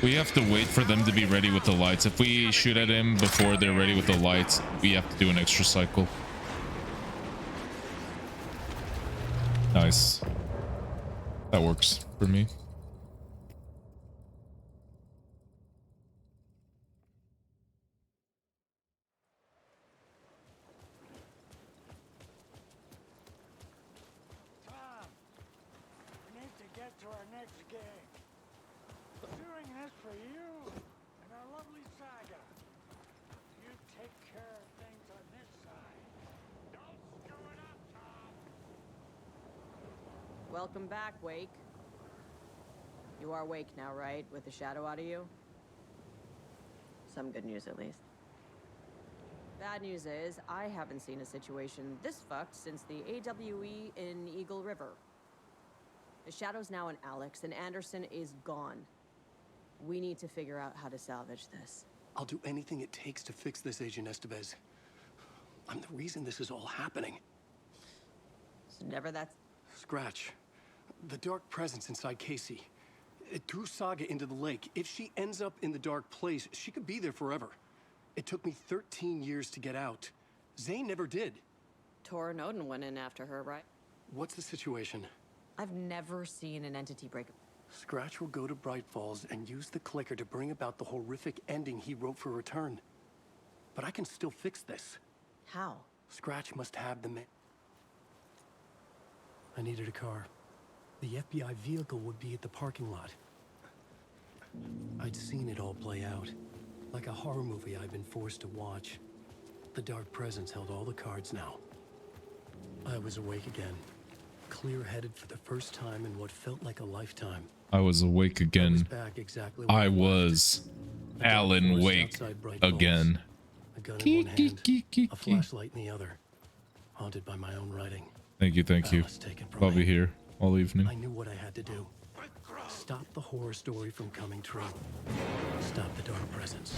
We have to wait for them to be ready with the lights. If we shoot at him before they're ready with the lights, we have to do an extra cycle. Nice. That works for me. Tom, we need to get to our next gig. Doing this for you and our lovely Saga. You take care of things on this side. Don't screw it up, Tom. Welcome back, Wake. You are Wake now, right? With the shadow out of you? Some good news, at least. Bad news is, I haven't seen a situation this fucked since the AWE in Eagle River. The shadow's now in Alex, and Anderson is gone. We need to figure out how to salvage this. I'll do anything it takes to fix this, Agent Estevez. I'm the reason this is all happening. It's never that... Scratch. The dark presence inside Casey. It threw Saga into the lake. If she ends up in the dark place, she could be there forever. It took me 13 years to get out. Zane never did. Tor and Odin went in after her, right? What's the situation? I've never seen an entity break... Scratch will go to Bright Falls and use the clicker to bring about the horrific ending he wrote for Return. But I can still fix this. How? Scratch must have the I needed a car. The FBI vehicle would be at the parking lot. I'd seen it all play out. Like a horror movie I'd been forced to watch. The dark presence held all the cards now. I was awake again. Clear-headed for the first time in what felt like a lifetime. I was awake again. I was Alan Wake again. A gun in one hand, a flashlight in the other. Haunted by my own writing. Thank you, thank you. I'll be here all evening. I knew what I had to do. Stop the horror story from coming true. Stop the dark presence.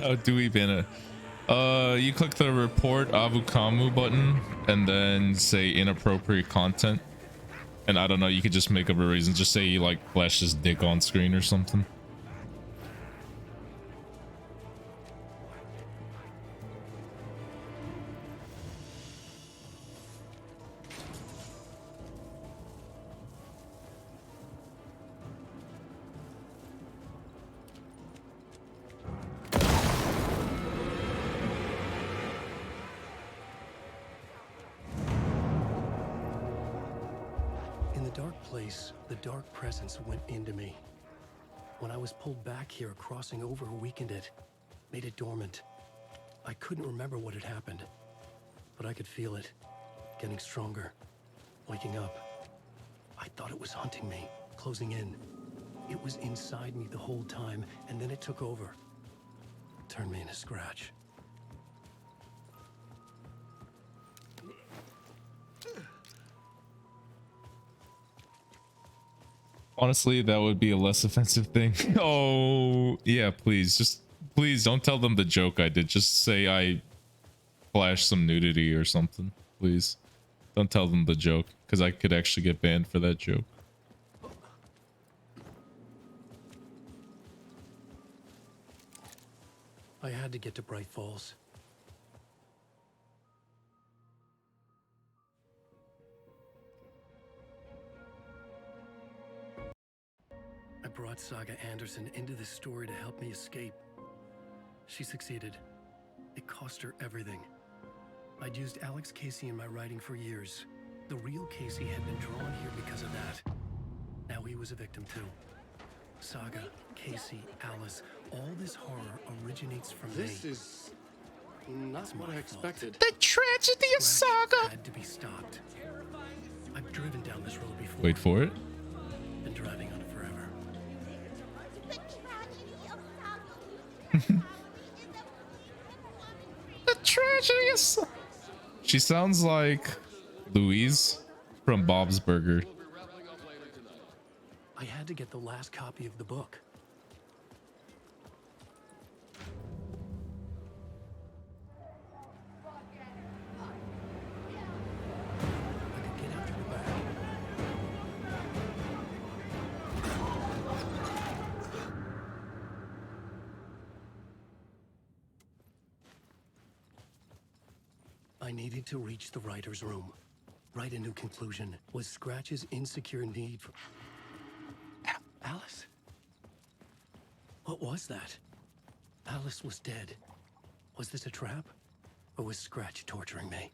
How do we ban it? You click the report AvuKamu button and then say inappropriate content. And I don't know, you could just make up a reason. Just say you like flash his dick on screen or something. The dark presence went into me. When I was pulled back here, crossing over weakened it, made it dormant. I couldn't remember what had happened, but I could feel it, getting stronger, waking up. I thought it was hunting me, closing in. It was inside me the whole time, and then it took over. Turned me into Scratch. Honestly, that would be a less offensive thing. Oh, yeah, please don't tell them the joke I did. Just say I flashed some nudity or something, please. Don't tell them the joke, because I could actually get banned for that joke. I had to get to Bright Falls. I brought Saga Anderson into this story to help me escape. She succeeded. It cost her everything. I'd used Alex Casey in my writing for years. The real Casey had been drawn here because of that. Now he was a victim too. Saga, Casey, Alice, all this horror originates from me. This is not what I expected. The tragedy of Saga had to be stopped. I've driven down this road before. Wait for it. Been driving on it forever. The tragedy of Saga. She sounds like Louise from Bob's Burger. I had to get the last copy of the book. I needed to reach the writer's room. Write a new conclusion. Was Scratch's insecure need for... Alice? What was that? Alice was dead. Was this a trap? Or was Scratch torturing me?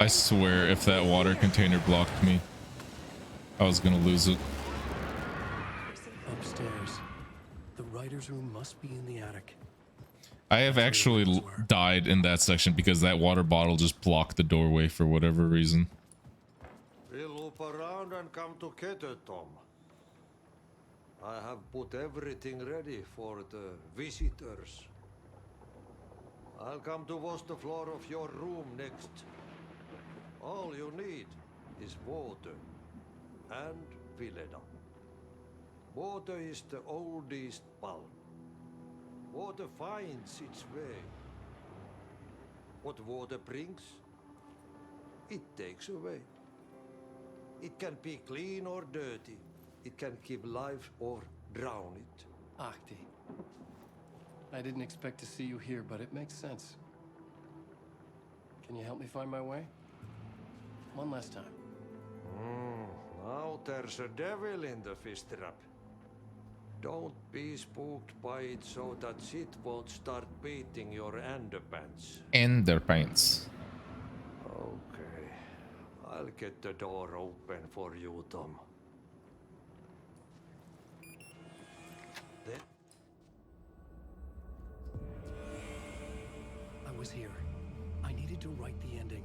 I swear if that water container blocked me, I was gonna lose it. Upstairs. The writer's room must be in the attic. I have actually died in that section because that water bottle just blocked the doorway for whatever reason. We'll loop around and come together, Tom. I have put everything ready for the visitors. I'll come to wash the floor of your room next. All you need is water and Vileda. Water is the oldest bulb. Water finds its way. What water brings, it takes away. It can be clean or dirty. It can give life or drown it. Ahti. I didn't expect to see you here, but it makes sense. Can you help me find my way? One last time. Now there's a devil in the fish trap. Don't be spooked by it so that shit won't start beating your underpants. Underpants. Okay. I'll get the door open for you, Tom. Then I was here. I needed to write the ending.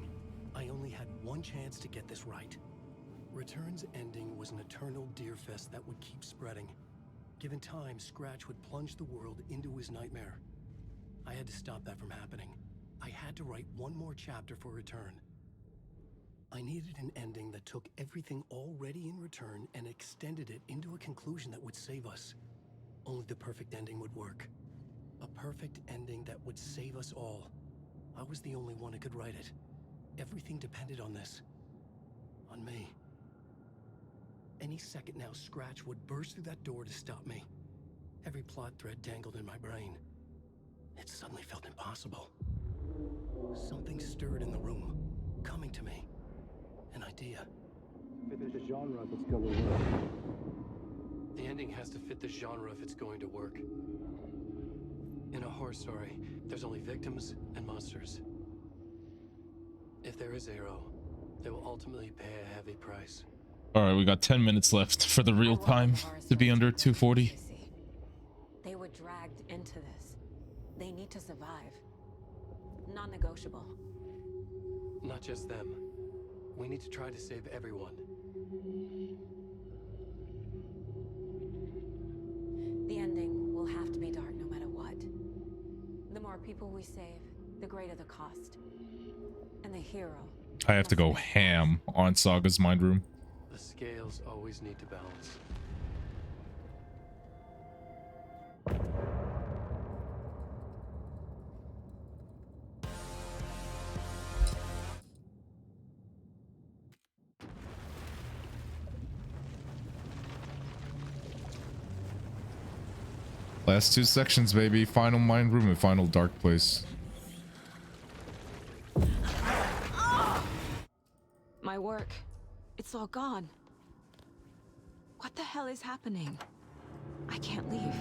I only had one chance to get this right. Return's ending was an eternal Deerfest that would keep spreading. Given time, Scratch would plunge the world into his nightmare. I had to stop that from happening. I had to write one more chapter for Return. I needed an ending that took everything already in Return and extended it into a conclusion that would save us. Only the perfect ending would work. A perfect ending that would save us all. I was the only one who could write it. Everything depended on this. On me. Any second now, Scratch would burst through that door to stop me. Every plot thread tangled in my brain. It suddenly felt impossible. Something stirred in the room, coming to me. An idea. Fit the genre if it's going to work. The ending has to fit the genre if it's going to work. In a horror story, there's only victims and monsters. If there is Arrow, they will ultimately pay a heavy price. All right, we got 10 minutes left for the real time to be under 240. They were dragged into this. They need to survive. Non-negotiable. Not just them. We need to try to save everyone. The ending will have to be dark no matter what. The more people we save, the greater the cost. And the hero. I have to go ham on Saga's mind room. The scales always need to balance. Last two sections, baby. Final mind room and final dark place. What the hell is happening? I can't leave.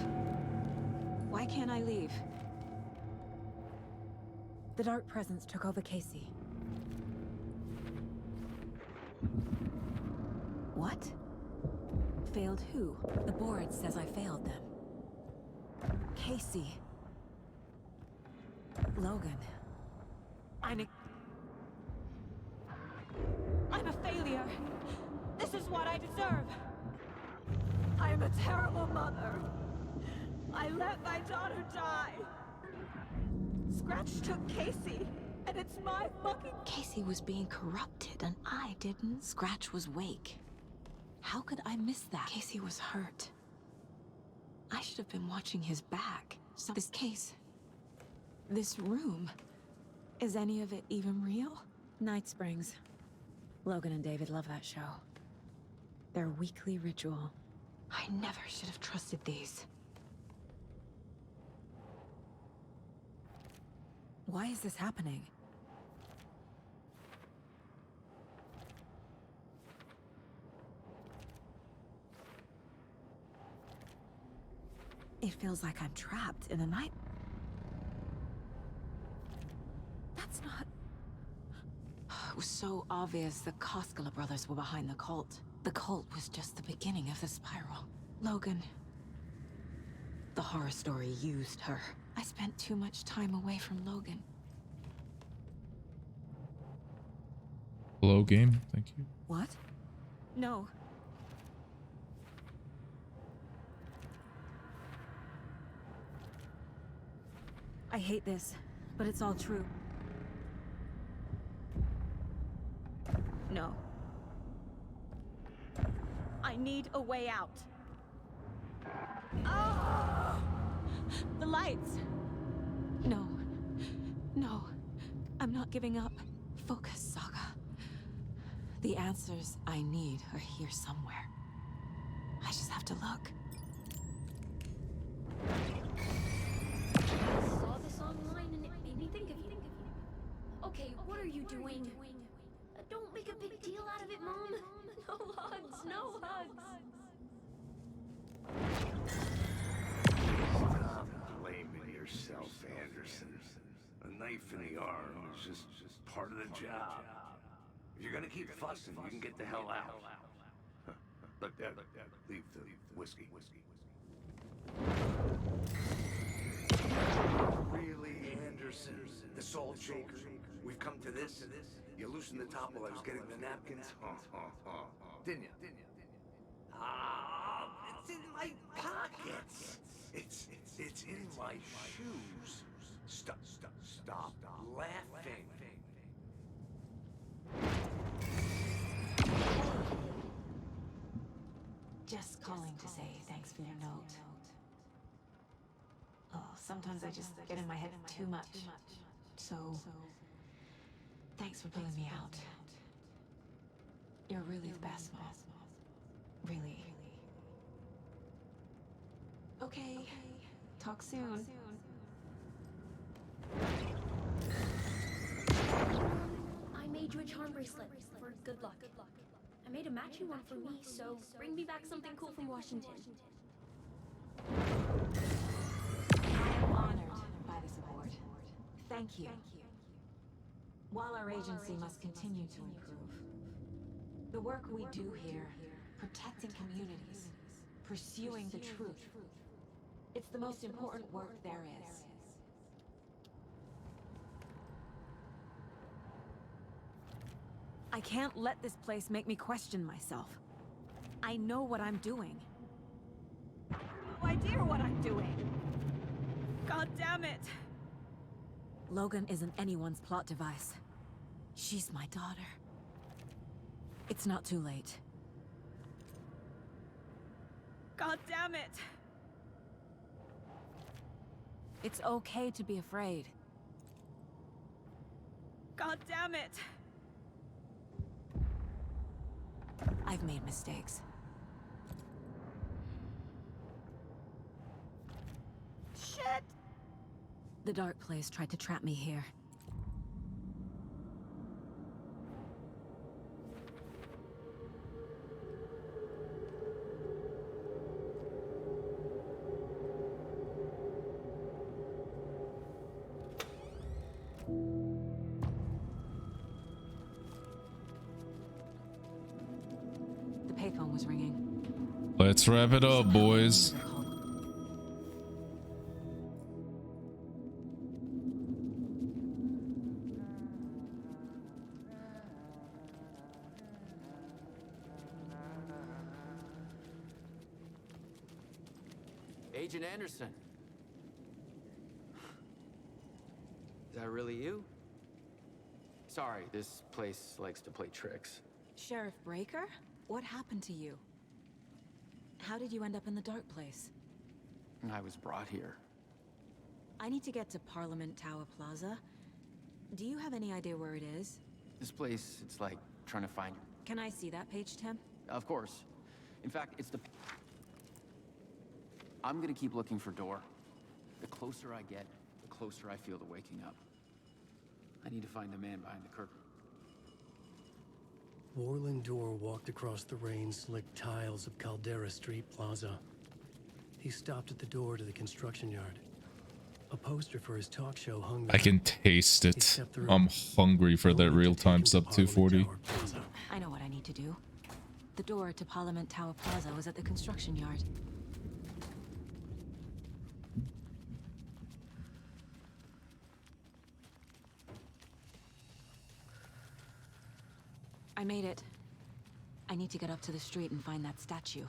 Why can't I leave? The Dark Presence took over Casey. What? Failed who? The board says I failed them. Casey. Logan. I'm a failure. This is what I deserve. I'm a terrible mother. I let my daughter die. Scratch took Casey, and it's my fucking... Casey was being corrupted, and I didn't. Scratch was Wake. How could I miss that? Casey was hurt. I should have been watching his back. So this case... this room... is any of it even real? Night Springs. Logan and David love that show. Their weekly ritual. I never should have trusted these. Why is this happening? It feels like I'm trapped in a night. That's not... It was so obvious the Koskela brothers were behind the cult. The cult was just the beginning of the spiral. Logan... the horror story used her. I spent too much time away from Logan. Hello, game. Thank you. What? No. I hate this, but it's all true. No. I need a way out. Oh! The lights! No. No. I'm not giving up. Focus, Saga. The answers I need are here somewhere. I just have to look. I saw this online and it made me think of you. Okay, what are you doing? Don't make a big deal out of it, Mom. No hugs, no hugs. Stop blaming yourself, Anderson. A knife in the arm is just part of the job. If you're gonna keep fussing, you can get the hell out. Look, leave the whiskey. Really, Anderson? The salt shaker? We've come to this? You loosened the top while I was getting the napkins? Didn't you? It's in my pockets. It's in my shoes. Stop laughing. Just calling to say thanks for your note. Oh, sometimes I just get in my head too much. So, thanks for pulling me out. You're really the best, Mom. Really. Okay. Talk soon. I made you a charm bracelet for good luck. I made a matching one for me, so bring me back something cool from Washington. I am honored by this award. Thank you. While our agency must continue to improve, the work we do here, protecting communities, pursuing the truth, it's the most important work there is. I can't let this place make me question myself. I know what I'm doing. I have no idea what I'm doing. God damn it! Logan isn't anyone's plot device. She's my daughter. It's not too late. God damn it! It's okay to be afraid. God damn it! I've made mistakes. Shit! The Dark Place tried to trap me here. Let's wrap it up, boys. Agent Anderson. Is that really you? Sorry, this place likes to play tricks. Sheriff Breaker? What happened to you? How did you end up in the dark place? I was brought here. I need to get to Parliament Tower Plaza. Do you have any idea where it is? This place, it's like trying to find... Can I see that page, Tim? Of course. In fact, it's the... I'm gonna keep looking for Door. The closer I get, the closer I feel to waking up. I need to find the man behind the curtain. Warland Dorr walked across the rain-slicked tiles of Caldera Street Plaza. He stopped at the door to the construction yard. A poster for his talk show hung there. I can taste it. I'm hungry for that real-time sub 240. I know what I need to do. The door to Parliament Tower Plaza was at the construction yard. I made it. I need to get up to the street and find that statue.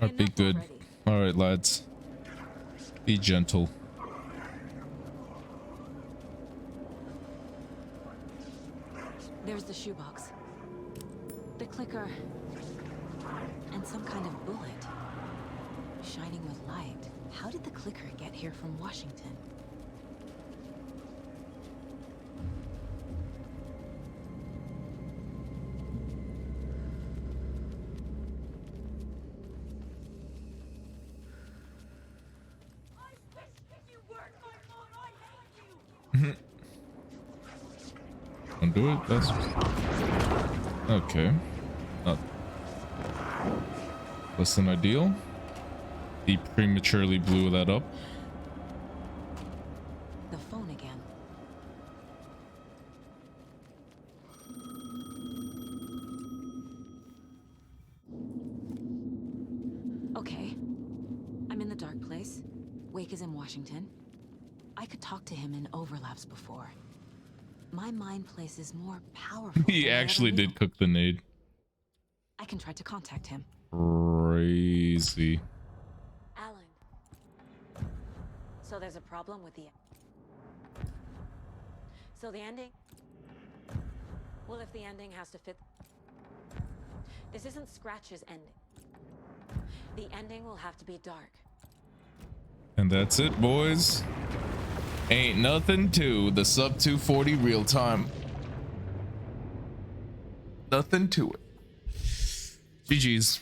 Alright, be good. Alright, lads. Be gentle. There's the shoebox. The clicker. And some kind of bullet. Shining with light. How did the clicker get here from Washington? Don't do it. That's okay. Not less than ideal. He prematurely blew that up. The phone again. Okay. I'm in the dark place. Wake is in Washington. I could talk to him in overlaps before. My mind place is more powerful. He actually did cook the nade. I can try to contact him. Crazy. Alan. So there's a problem with the... So the ending? Well, if the ending has to fit... This isn't Scratch's ending. The ending will have to be dark. And that's it, boys. Ain't nothing to the sub 240 real time. Nothing to it. GG's.